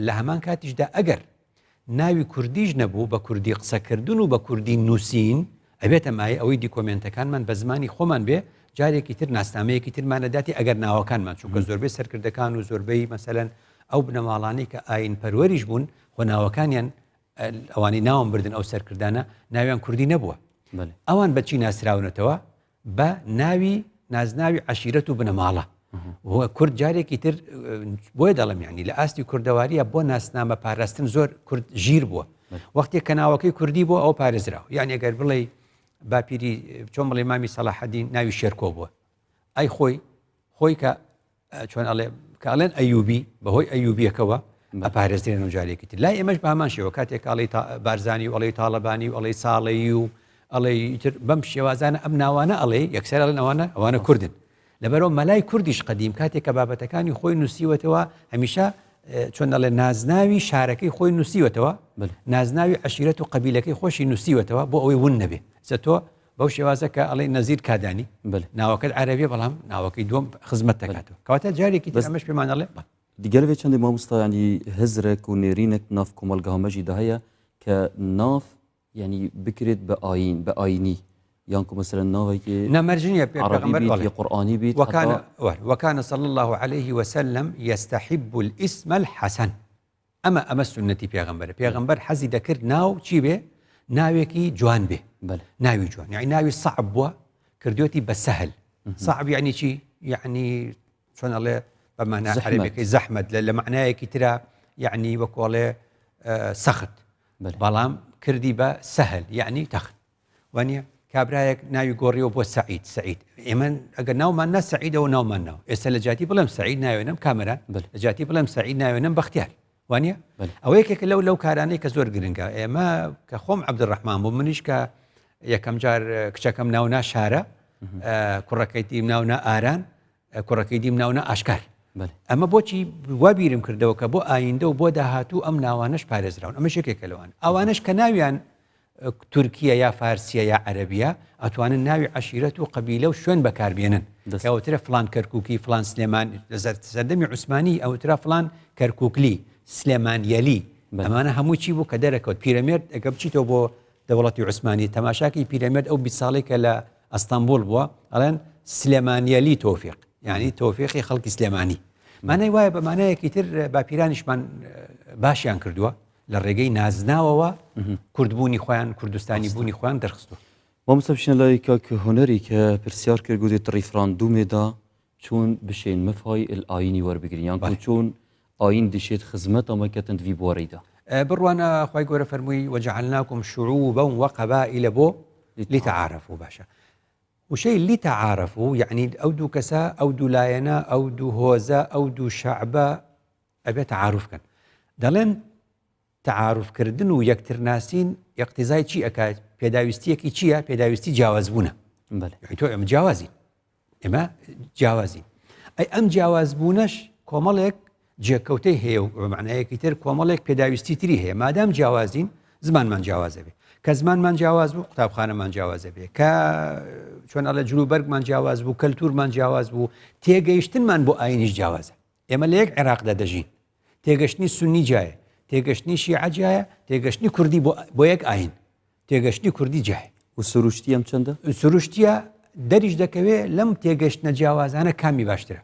لە هەمان کاتیشدا ئەگەر ناوی کوردیش نەبوو بە کوردی قسەکردن و بە کوردی نووسین ئەبێتە مایە ئەوەی دیکۆمنتەکانمان بە زمانی خۆمان بێ جارێکی تر ناسنامەیەکی ترمانەداتی ئەگەر ناوەکانمان چونکە زۆربەی سەرکردەکان و زۆربەی مەسەلەن ئەو بنەماڵانەی کە ئاین پەروەریش بوون خۆ ناوەکانیان ئەوانی ناوم بردن ئەو سەرکردانە ناویان کوردی نەبووە ئەوان بەچی ناسراونەتەوە بە ناوی نازناوی عەشیرەت و بنەماڵە کورد جارێکی تر بۆیە دەڵم یعنی لە ئاستی کوردەواریە بۆ ناسنامە پاراستن زۆر کورد ژیر بووە وەختێک کە ناوەکەی کوردی بۆ ئەو پارێزراوە یعنی ئەگەر بڵێ باپیری چۆن بڵێ مامی سەلاحەدین ناوی شێرکۆ بووە ئەی خۆی کە چۆن ئەڵێ کاڵێن ئەیوبی بەهۆی ئەیوبیەکەوە ئەپارێزرێن و جارێکی تر لای ئێمەش بە هەمان شێوە کاتێک ئەڵێ بارزانی و ئەڵێ تاڵەبانی و ئەڵێ ساڵەیی و ئەڵێ بەم شێوازانە ئەم ناوانە ئەڵێ یەکسەر ئەڵێن ئەوانە کوردن لەبەرەوە مەلای کوردیش قەدیم کاتێک کە بابەتەکانی خۆی نووسیوەتەوە هەمیشە چۆن ئەڵێ نازناوی شارەکەی خۆی نووسیوەتەوە نازناوی عەشیرەت و قەبیلەکەی خۆشی نووسیوەتەوە بۆ ئەوەی ون نەبێ تۆ بەو شێوازە کە ئەڵێ نەزیر کادانی ناوەکەت عەرەبیە بەڵام ناوەکەی دووەم خزمەت دەکاتەوە کەواتە جارێکی تر ئەمەش پێمان ئەڵێ دیگەلێ چەندی مامۆستا ینی هزرێک و نێرینێک ناف کۆمەلگەهامەژیدا هەیە کە ناف ینی بکرێت بە ئاین بە ئاینی یان کو مثلا ناوێکی نەمەرجنیە عربی بیت یا قورآنی بیت وكان صلى الله عليه وسلم يستحب الاسم الحسن أما السنة پیغمبر حەزی دەکرد ناو چی بێ ناوێکی جوان بێ ناوی جوان يعني ناوی صعب بووە کردوێتی بە سەهل صعب يعني چی يعني چۆن ئەڵێ بەمانە عەرەبیەکەی زەحمەت لە معنایەکی ترە يعني وەکوڵێ سەخت بەڵام کردی بە سەهل يعني تەخت وانە کابرایەک ناوی گۆڕیەوە بۆ سعید ئێمە ئەگەر ناومان نە سعیدەوە ناومان ناو ئێستا لە جاتی بڵێم سعید ناوێنم کامەران لە جاتی بڵێم سعید ناوێنم بەختیار وانە ئەوە یەکێکە لەو کارانەی کە زۆر گرنگە ئێمە کە خۆم عەبدوڕەحمان بوو منیش کە یەکەم جار کچەکەم ناونا شارە کوڕەکەی دیم ناونا ئاران کوڕەکەی دیم ناونا ئاشکار ئەمە بۆچی وا بیرم کردەوە کە بۆ ئایندە و بۆ داهاتوو ئەم ناوانش پارێزراون ئەمە یەکێکە لەوان ئەوانش کە ناویان تورکیە یا فارسیە یا عەرەبیە ئەتوانن ناوی عەشیرەت و قەبیلە و شوێن بەکاربێنن ئەوترە فلان کەرکووکی فلان سلێمان سەردەمی عوسمانی ئەوترا فلان کەرکووکلی سلێمانیەلی ئەمانە هەموو چی بوو کە دەرەکەوت پیرەمێرد ئەگە بچیتەوە بۆ دەوڵەتی عوسمانی تەماشاکی پیرەمێرد ئەو 20 ساڵێک کە لە ئەستانبول بووە ئەڵێن سلێمانیەلی تۆفیق یعنی تۆفیقی خەڵکی سلێمانی مانای وایە بە مانایەکی تر باپیرانیشمان باشیان کردووە لە ڕێگەی نازناوەوە کوردبوونی خۆیان کوردستانی بوونی خۆیان دەرخستووە مامۆستا بچینە لای کاک هونەری کە پرسیار کرد گوتێت ریفراندومێدا چۆن بشێن مەفای ئاینی وەربگرین یان چۆن ئاین دەشێت خزمەت ئەمەکەتن وی بوارەیدا بڕوانە خی گەورە فەرمووی وجعلناكم شعوبا وقبائل بۆ لتعارفوا باشە وشەی لتعارفوا يعني ئەو دوو کەسە ئەو دوو لایەنە ئەو دوو هۆزە ئەو دوو شەعبە ئەبێ تعارفکەن دەڵێن تعارفکردن و یەکترناسین یەقتیزای چی ئەکات پێداویستیەکی چییە پێداویستی جیاوازبوونە تۆ ئەمە جیاوازین ئێمە جیاوازین ئەی ئەم جیاوازبوونەش کۆمەڵێک جێکەوتەی هەیە و بەمعنایەکی تر کۆمەڵێک پێداویستی تری هەیە مادام جیاوازین زمانمان جیاوازە بێ کە زمانمان جیاواز بوو قوتابخانەمان جیاوازە بێ کە چۆن ئەڵێ جلوبەرگمان جیاواز بوو کەلتورمان جیاواز بوو تێگەیشتنمان بۆ ئاینیش جیاوازە ئێمە لە یەک عێراقدا دەژین تێگەشتنی سونی جایە تێگەشتنی شیعە جایە تێگەشتنی کوردی بۆ یەک ئاین تێگەشتنی کوردی جایە و سروشتی ئەم چەندە سروشتیە دەریش دەکەوێت لەم تێگەشتنە جیاوازانە کامی باشترە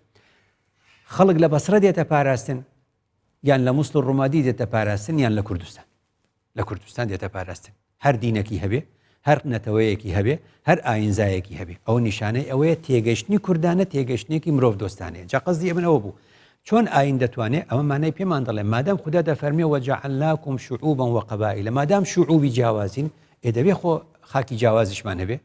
خەڵک لە بەسرە دێتە پاراستن یان لە مووسڵ و ڕوومادی دێتە پاراستن یان لە کوردستان دێتە پاراستن هەر دینێکی هەبێ هەر نەتەوەیەکی هەبێ هەر ئاینزایەکی هەبێ ئەو نیشانەی ئەوەیە تێگەشتنی کوردانە تێگەشتێکی مرۆڤ دۆستانەیە جا قەزدی ئەمنەوە بوو چۆن ئاین دەتوانێت ئەمە مانای پێمان دەڵێ مادام خوددا دەفەرمێ وجعلناكم شعوبا وقبائل لە شعوبی جیاوازین دەبێ خۆ خاکی جیاوازیشمان هەبێ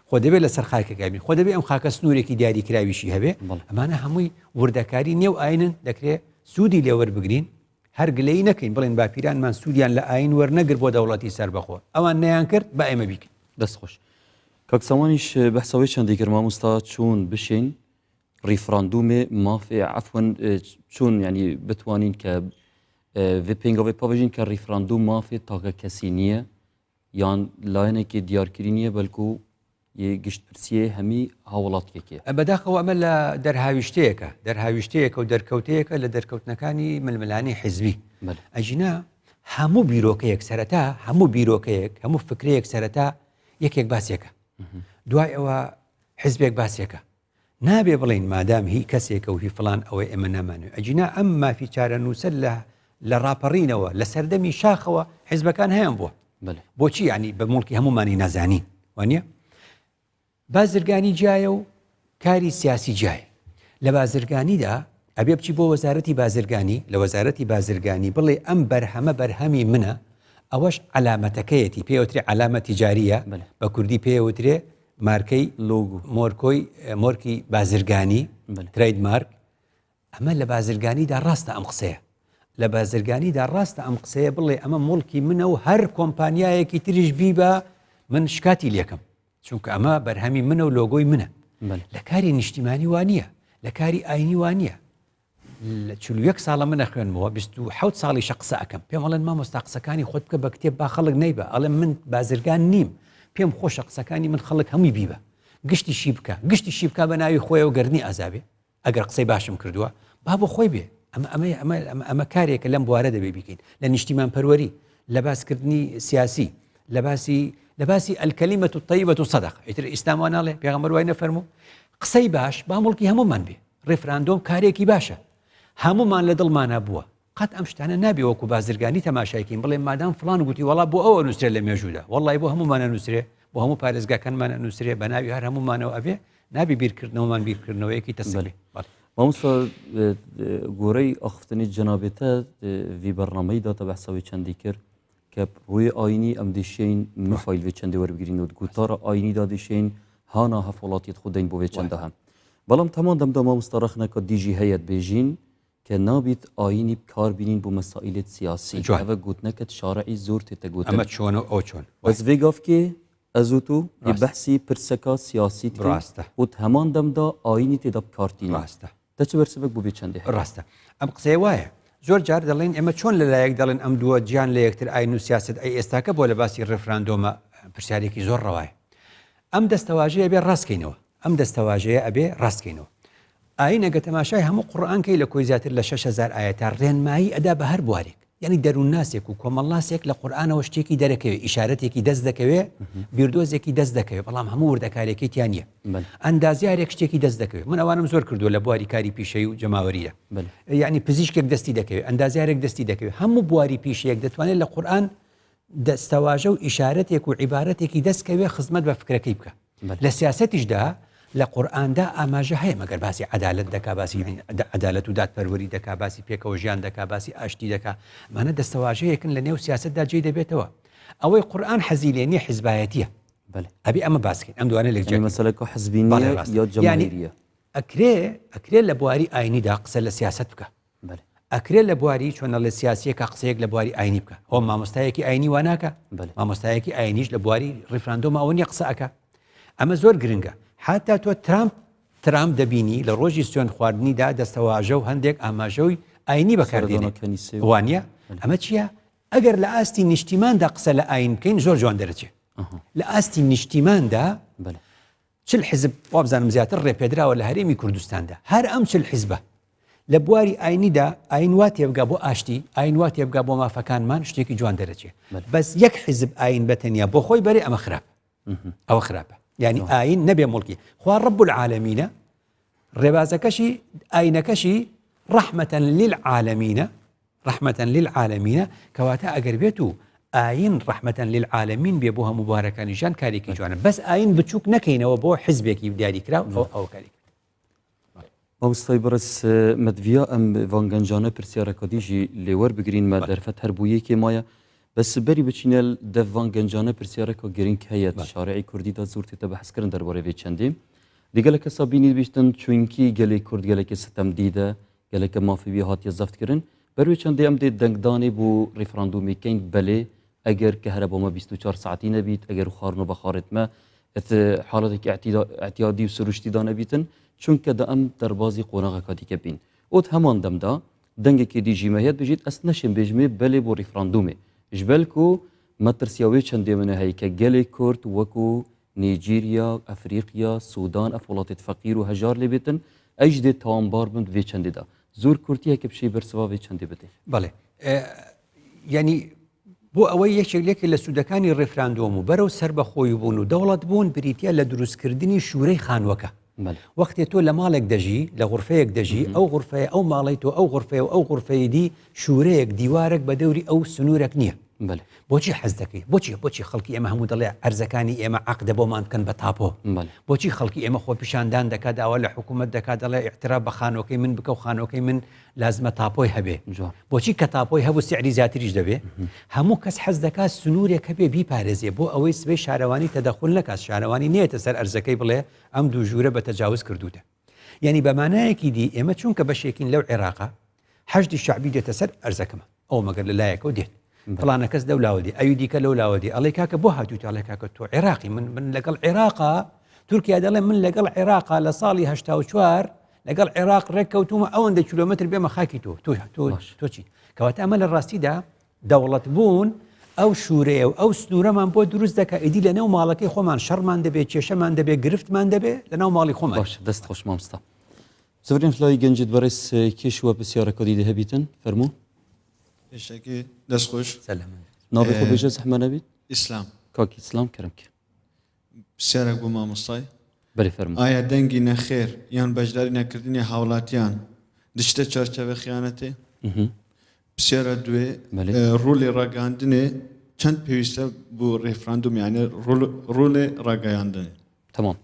خۆ دەبێت لەسەر خاکەکە بین خۆ دەبێت ئەم خاکە سنوورێکی دیاری کراویشی هەبێ ئەمانە هەمووی وردەکاری نێو ئاینن دەکرێت سوودی لێوەربگرین هەر گلەی نەکەین بڵێن باپیرانمان سوودیان لە ئاین وەرنەگر بۆ دەوڵەتی سەربەخۆ ئەوان نەیان کرد بە ئێمە بیکەین دەستخۆش کاک سامانیش بەحسەوەی چەندی کرد مامۆستا چۆن بشین ریفراندومێ مافێ عفوەن چۆن ینی بتوانین کە vê pêngavê pavêjin ke rîferandûm mafê take kesî niye yan layinekê diyarkirî niye belkû yê giştpirsiyê hemî hawlatiyekê بەداخەوە ئەمە لە دەرهاویشتەیەکە و دەرکەوتەیەکە لە دەرکەوتنەکانی ململانی حیزبی ئەجینا هەموو بیرۆکەیەک سەرەتا هەموو بیرۆکەیەک هەموو فکرەیەک سەرەتا یەکێک باسیەکە دوای ئەوە حیزبێک باسیەکە نابێ بڵین مادام هی کەسێکە و هی فلان ئەوەی ئێمە نامانوێت ئەجینا ئەم مافی چارە نووسە لە ڕاپەڕینەوە لە سەردەمی شاخەوە حیزبەکان هەیەن بووە بۆچی ینی بە مڵکی هەمومانی نازانی وانە بازرگانی جایە و کاری سیاسی جایە لە بازرگانیدا ئەبێ بچی بۆ وەزارەتی بازرگانی لە وەزارەتی بازرگانی بڵێ ئەم بەرهەمە بەرهەمی منە ئەوەش علامەتەکەیەتی پێوترێ علامە تیجاریە بە کوردی پێوترێ مارکەی لۆگو مۆرکی بازرگانی ترید مارک ئەمە لە بازرگانیدا ڕاستە ئەم قسەیە لە بازرگانیدا ڕاستە ئەم قسەیە بڵێ ئەمە مڵکی منە و هەر کۆمپانیایەکی تریش بیبە من شکاتی لێکم چونکە ئەمە بەرهەمی منە و لۆگۆی منە لە کاری نیشتیمانی وانە لە کاری ئاینی وانە لە 41 ساڵە منە خوێنمەوە 27 ساڵی شقسە ئەەکەم پێم ئەڵێن مامۆستا قسەکانی خۆت بکە بە کتێب با خەڵک نەیبە ئەڵێ من بازرگان نیم پێم خۆشە قسەکانی من خەڵک هەمووی بیبە گشتیشی بکە بە ناوی خۆی و گەرنی ئازابێ ئەگەر قسەی باشم کردووە با بۆ خۆی بێ ئەمە کارێکە لەم بوارە دەبێ بیکەین لە نیشتیمان پەروەری لە باسکردنی سیاسی لە باسی ئەلکەلیمەت و طەیبەت و سەدەق ئیتر ئیسلام ناڵێ پێغەمبەر وای نەفەرموو قسەی باش با مڵکی هەمومان بێ ڕێفراندۆم کارێکی باشە هەمومان لە دڵمانە بووە قەت ئەم شتانە نابێ وەکو بازرگانی تەماشایکەین بڵێ مادام فلان گوتی وەڵا بۆ ئەوە نووسرێ لە مێژوودا وەڵی بۆ هەمومانە نووسرێ بۆ هەموو پارێزگاکانمانە نووسرێ بە ناوی هەر هەمومانەوە ئەبێ نابی بیرکردنەوەمان بیرکردنەوەیەکی تەسەڵێ مامۆستا گۆرەی ئاخفتنی جەنابێتە وی بەرنامەیدا تا بەحساوی چەندی کرد کە ڕووی ئاینی ئەم دێشین مفایل وێ چەندی وەربگرین و گوتارە ئاینیدا دێشین هانا هەف وڵاتیت خودین بۆ وێ چەندە هەم بەڵام تەمان دەمدا مامۆستا ڕەخنەکە دیژی هەیەت بێژین کە نابێت ئاینی کار بینین بۆ مەسائلێت سیاسی ئەوە گوتنەکەت شارعی زۆر تێتە گوتن ئەمە چۆن ئەو چۆن بەس vêgavkê ez û tu بەحسی پرسەکە سیاسی و هەمان دەمدا ئاینی تێدا بکارتینی ڕاستە دەچ بەرسبک بوو بێ چەندێ ڕاستە ئەم قسەیە وایە زۆر جار دەڵێن ئێمە چۆن لەلایەک دەڵێن ئەم دووە گیان لە یەکتر ئاین و سیاست ئەی ئێستاکە بۆ لە باسی ڕێفراندۆمە پرسیارێکی زۆر ڕەوایە ئەم دەستەواژەیە بێ ڕاستکەینەوە ئەم دەستەواژەیە ئەبێ ڕاستکەینەوە ئاینەگە تەماشای هەموو قورئانکەی لە کۆی زیاتر لە 6000 ئاەتا ڕێنمایی ئەدا بە هەر بوارێک یعنی دەروونناسێک و کۆمەڵناسێک لە قورئانەوە شتێکی دەرەکەوێت ئیشارەتێکی دەست دەکەوێت بیردۆزێکی دەست دەکەوێت بەڵام هەموو وردەکارێکی تیانە ئەندازیارێک شتێکی دەست دەکەوێت من ئەوانم زۆر کردووە لە بواری کاری پیشەی و جەماوەریە یعنی پزیشکێک دەستی دەکەوێت ئەندازیارێک دەستی دەکەوێت هەموو بواری پیشەیەک دەتوانێت لە قورئان دەستەواژە و ئیشارەتێک و عیبارەتێکی دەستکەوێت خزمەت بە فکرەکەی بکە لە سیاسەتیشدا لە قورئاندا ئاماژە هەیە مەگەر باسی عەدالەت دەکا باسی عەدالەت و دادپەروەری دەکا باسی پێکەوە ژیان دەکا باسی ئاشتی دەکا مانە دەستەواژەیەکن لە نێو سیاسەتدا جێی دەبێتەوە ئەوەی قورئان حەزی لێ نییە حیزبایەتیە ئەبێ ئەمە باسکەین ئەم دوانە لەک مەسەلەکە حزبینیە یا جەماهیریە ئەکرێ لە بواری ئاینیدا قسە لە سیاست بکە ئەکرێ لە بواری چۆنە لە سیاسیەکە قسەیەک لە بواری ئاینی بکە ئەو مامۆستایەکی ئاینی واناکە مامۆستایەکی ئاینیش لە بواری ڕێفراندۆمە ئەوە نییە قسە ئەکە ئەمە زۆر گرنگە حتا تۆ ترامپ دەبینی لە ڕۆژی سوێن خواردنیدا دەستەواژە و هەندێک ئاماژەوی ئاینی بەکاردێنێت وانە ئەمە چییە؟ ئەگەر لە ئاستی نیشتیماندا قسە لە ئاین بکەین زۆر جوان دەرەچێت لە ئاستی نیشتیماندا چل حیزب وابزانم زیاتر ڕێپێدراوە لە هەرێمی کوردستاندا هەر ئەم چل حیزبە لە بواری ئاینیدا ئاین وا تێبگا بۆ ئاشتی ئاین وا تێبگا بۆ مافەکانمان شتێکی جوان دەرەچێت بەس یەک حیزب ئاین بەتەنیا بۆ خۆی بەرێ ئەمە خراپ ئەوە خراپە يعني ئاین نەبێ مڵکی خوا رب العالمینە ڕێبازەکەشی ئاینەکەشی ڕەحمەتەن للعالمینە کەواتە ئەگەر بێت و ئاین ڕەحمەتەن للعالمین بێ بۆ هەموو بوارەکانی ژیان کارێکی جوانە بەس ئاین بچووک نەکەینەوە بۆ حیزبێکی دیاریکرا ئەو کاری مامۆستای بەڕێز مەدڤیا ئەم ڤانگەنجانە پرسیارەکە دیژی لێوەر بگرین مە دەرفەت هەر بوویەکێ مایە بەس بەری بچینە دەڤان گەنجانە پرسیارێکە گرنگ هەیە شارعی کوردیدا زۆر تێتە بەحسکردن دەربارەی وێ چەندێ دیگەلە کەسا بینی بیشتن چونکی گەلێ کورد گەلێکی ستەم دیدە گەلێکە مافیوی هاتیە زەفتکردن بەروێ چەندێ ئەم دێ دەنگدانێ بۆ ڕێفراندۆمێکەین بەلێ ئەگەر کە هەرەبەمە 24 ساعتی نەبیت ئەگەر خواردن و بەخارێتمە حاڵەتێکی ئەتیادی و سروشتیدا نەبیتن چونکە دە ئەم دەربازی قۆناغەکە دیکە بین ئۆت هەمان دەمدا دەنگێکی دیژیمە هەیەت بژیت ئەس نەشێن بێژمێ بەلێ بۆ ڕێفراندۆمێ ژبەلکو مەترسیاوی چەندێ منە هەیە کە گەلێک کورد وەکو نیجیریا ئەفریقیا سوودان ئەف وڵاتێت فەقیر و هەژار لێ بێتن ئەیش دێت تاوانبار بن وێ چەندێدا زۆر کورتیە کە بشەی بەرسەوا وێ چەندێ بدێ بەڵێ ینی بۆ ئەوەی یەکێک لێکی لە سوودەکانی ڕێفراندۆم و بەرەو سەربەخۆی بوون و دەوڵەت بوون بریتە لە دروستکردنی شوورەی خانوەکە وەختێ تۆ لە ماڵێک دەژی لە غورفەیەک دەژی ئەو غورفەیە ئەو ماڵی تۆ ئەو غورفەیە و ئەو غورفەیە دی شوورەیەک دیوارێک بە دەوری ئەو سنوورێک نییە بۆچی حەز دەکەی بۆچی خەڵکی ئێمە هەموو دەڵێ ئەرزەکانی ئێمە عەقدە بۆمان بکەن بە تاپۆ بۆچی خەڵکی ئێمە خۆ پیشاندان دەکات داوا لە حکوومەت دەکات دەڵێ ئیحترام بە خانۆکەی من بکە و خانۆکەی من لازمە تاپۆی هەبێ بۆچی کە تاپۆی هەبوو سعری زیاتریش دەبێ هەموو کەس حەز دەکات سنوورێک هەبێ بیپارێزێ بۆ ئەوەی سبەی شارەوانی تەدەخل نەکات شارەوانی نێتە سەر ئەرزەکەی بڵێ ئەم دوو ژوورە بە تەجاوز کردوتە یعنی بەمانایەکی دی ئێمە چونکە بەشێکین لەو عێراقا حەشدی شعبی دێتە سەر ئەرزەکەمە ئەو مەگەر لەلایەکەوە دێت فڵانە کەس دەولاوەدی ئەوی دیکە لەولاوەدی ئەڵێ کاکە بۆ هاتوویت ئەڵێ کاکە تۆ عێراقی من لەگەڵ عێراقا تورکیا دەڵێ من لەگەڵ عێراقا لە ساڵی 84 لەگەڵ عێراق ڕێککەوتومە ئەوەندە کیلۆمەتر بێمە خاکی تۆ چی کەواتە ئەمە لە ڕاستیدا دەوڵەت بوون ئەو شوورەیە و ئەو سنوورەمان بۆ دروست دەکە ئیدی لە نێو ماڵەکەی خۆمان شەڕمان دەبێت کێشەمان دەبێت گرفتمان دەبێت لە ناو ماڵی خۆمان باش دەست خۆش مامۆستا زۆرین فلای گەنجت بەڕێز کێشوە پرسیارەکە دیدە هەبیتن فەرموو پێشەکی دەستخۆش ناوی خۆ بێژە زەحمە نەبیت ئیسلام کاکی ئیسلام کەرەمکە پرسیارێک بۆ مامۆستای بەری فەرموو ئایا دەنگی نەخێر یان بەشداری نەکردنی هاوڵاتیان دشتە چارچەوە خیانەتێ پرسیارە دوێ ڕوڵی ڕاگەاندنێ چەند پێویستە بۆ ڕێفراندوم یانە ڕوڵێ ڕاگەیاندنێ تمام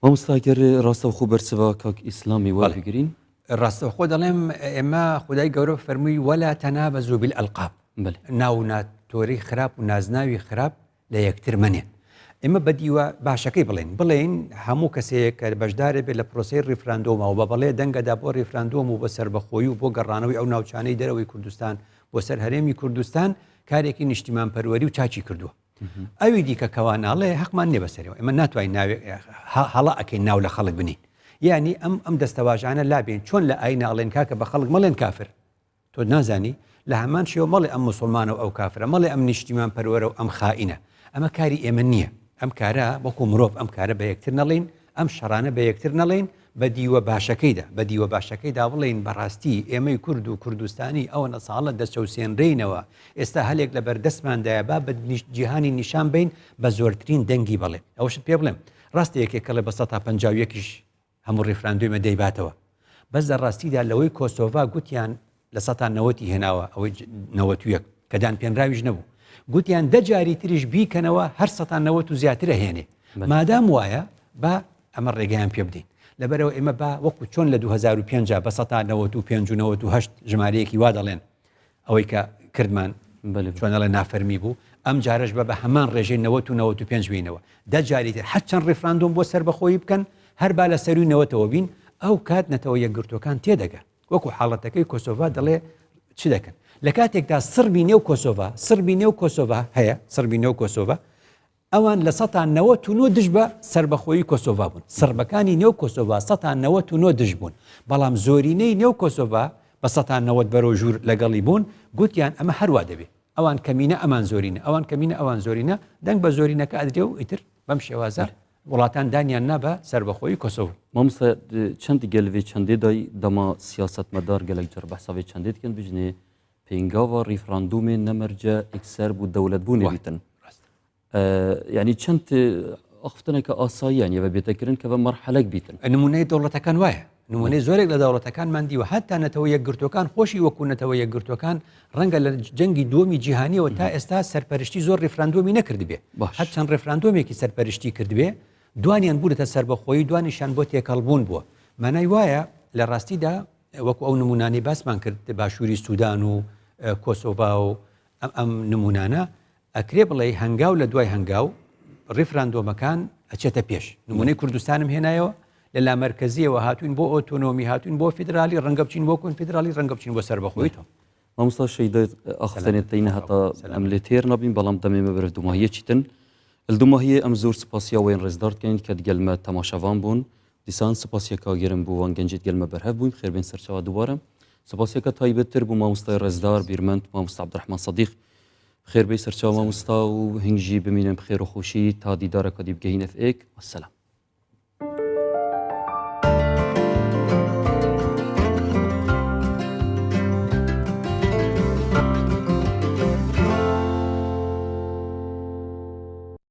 مامۆستاگەر ڕاستەوخۆ بەرسەوە کاک ئیسلامی وا بگرین ڕاستەوخۆ دەڵێم ئێمە خودای گەورە فەرمووی وەلا تەنابەزوو بالئەلقاب ناو ناتۆری خراپ و نازناوی خراپ لە یەکتر منێن ئێمە بەدیوە باشەکەی بڵێن هەموو کەسەیە کە بەشدارێ بێت لە پرۆسی ڕیفراندۆمەوە بە بەڵێ دەنگەدا بۆ ڕیفراندۆم و بە سربەخۆیی و بۆ گەڕانەوەی ئەو ناوچانەی دەرەوەی کوردستان بۆ سەر هەرێمی کوردستان کارێکی نیشتیمان پەروەری و چاچی کردووە ئەوی دیکە کەواناڵێ حەقمان نێ بەسەرەوە ئێمە ناتوانین هەڵا ئەکەین ناو لە خەڵک بنین یعنی ئەم دەستەواژانە لابێن چۆن لە ئایناڵێن کاکە بە خەڵک مەڵێن کافر تۆ نازانی لە هەمان شێوە مەڵێ ئەم مسلمانە و ئەو کافرە مەڵێ ئەم نیشتیمان پەروەرە و ئەم خائینە ئەمە کاری ئێمە نییە ئەم کارە وەکو مرۆڤ ئەم کارە بە یەکتر نەڵێن ئەم شەڕانە بە یەکتر نەڵێن بە دیوە باشەکەیدا بڵێن بەڕاستی ئێمەی کورد و کوردستانی ئەوە نەساڵە دەچەوسێنرێینەوە ئێستا هەلێک لە بەردەستماندایە با بە جیهانی نیشان بین بە زۆرترین دەنگی بڵێ ئەوشت پێ بڵێم ڕاستی یەکێکە لە بە 151 هەموو ڕێفراندۆمە دەیباتەوە بەس لە ڕاستیدا لەوەی کۆسۆڤا گوتیان لە 190 هێناوە ئەوەی 91 کەدان پێنراویش نەبوو گوتیان دەجاری تریش بیکەنەوە هەر 190 و زیاترە هێنێ مادام وایە با ئەمە ڕێگەیان پێ بدەین لەبەرەوە ئێمە با وەکو چۆن لە 2005 بە 195 ژمارەیەکی وا دەڵێن ئەوەی کە کردمان چۆنەڵێ نافەرمی بوو ئەم جارش بە هەمان ڕێژەی 95 بینەوە دەجاری تر حەت چەند ڕێفراندۆم بۆ سەربەخۆیی بکەن هەر با لە سەروی 90ەوە بین ئەو کات نەتەوە یەکگرتوەکان تێدەگەن وەکو حاڵەتەکەی کۆسۆڤا دەڵێ چ دەکەن لە کاتێکدا سربی نێو کۆسۆڤا هەیە سربی نێو کۆسۆڤا ئەوان لە 199 دژ بە سربەخۆیی کۆسۆڤا بوون سربەکانی نێو کۆسۆڤا 199 دژ بوون بەڵام زۆرینەی نێو کۆسۆڤا بە 190 بەرەو ژوور لەگەڵی بوون گوتیان ئەمە هەروە دەبێت ئەوان کەمینە ئەمان زۆرینە ئەوان کەمینە ئەوان زۆرینە دەنگ بە زۆرینەکە ئەدرێ و ئیتر بەم شێوازە وڵاتان دانیان نابە سربەخۆیی کۆسۆڤ مامۆستا چەند گەلوێ چەندێدای دەما سیاسەتمەدار گەلێک جەر بەحساوێ چەندێتکەن بژنێ پێنگاوە ڕیفراندومێ نەمەرجە ئەکسەر بوو دەوڵەت بوو نەبیتن یعنی چەند ئەختنێکە ئاساییان بە بێتەکردن کە بە مەرحەلەک بیتن نمونەی دەوڵەتەکان وایە نمونەی زۆرێک لە دەوڵەتەکانمان دیوە هەتا نەتەوە یەکگرتوەکان خۆشی وەکو نەتەوە یەکگرتوەکان ڕەنگە لە جەنگی دووەمی جیهانیەوە تا ئێستا سەرپەرشتی زۆر ڕیفراندۆمی نەکردبێ هەر چەند ڕیفراندۆمێکی سەرپەرشتی کردبێ دوانیان بوونەتە سەربەخۆیی دوانیشان بۆ تێکەڵبوون بووە مانای وایە لە ڕاستیدا وەکو ئەو نمونانی باسمان کرد باشووری سوودان و کۆسۆڤا و ئەم نمونانە ئەکرێ بڵێ هەنگاو لە دوای هەنگاو ڕیفراندۆمەکان ئەچێتە پێش نمونەی کوردستانم هێنایەوە لە لامەرکەزیەوە هاتوین بۆ ئۆتۆنۆمی هاتوین بۆ فیدرالی ڕەنگە بچین بۆ کۆنفیدرالی ڕەنگە بچین بۆ سەربەخۆییەوە مامۆستا شەیدای ئەخستێنێتەینە هەتا ئەم لێ تێر نەبین بەڵام دەمێمە بەرە دوماهیە چیتن الدوماهیە ئەم زۆر سپاسیاوەین ڕێزدار بکەین کە گەلمە تەماشەوان بوون دیسان سپاسیەکە گەرم بووان گەنجێت گەلمە بەرهەف بووین خێربێن سەرچاوە دووبارە سپاسیەکە تایبەتتر بوو مامۆستای ڕێزدار بیرمەند مامۆستا عەبدوڕەحمان سەدیق خێربەی سەرچاوە مامۆستا و هینگژی بمینم بخێر و خۆشی تا دیدارەکە دی بگەینە فێک وەسەلام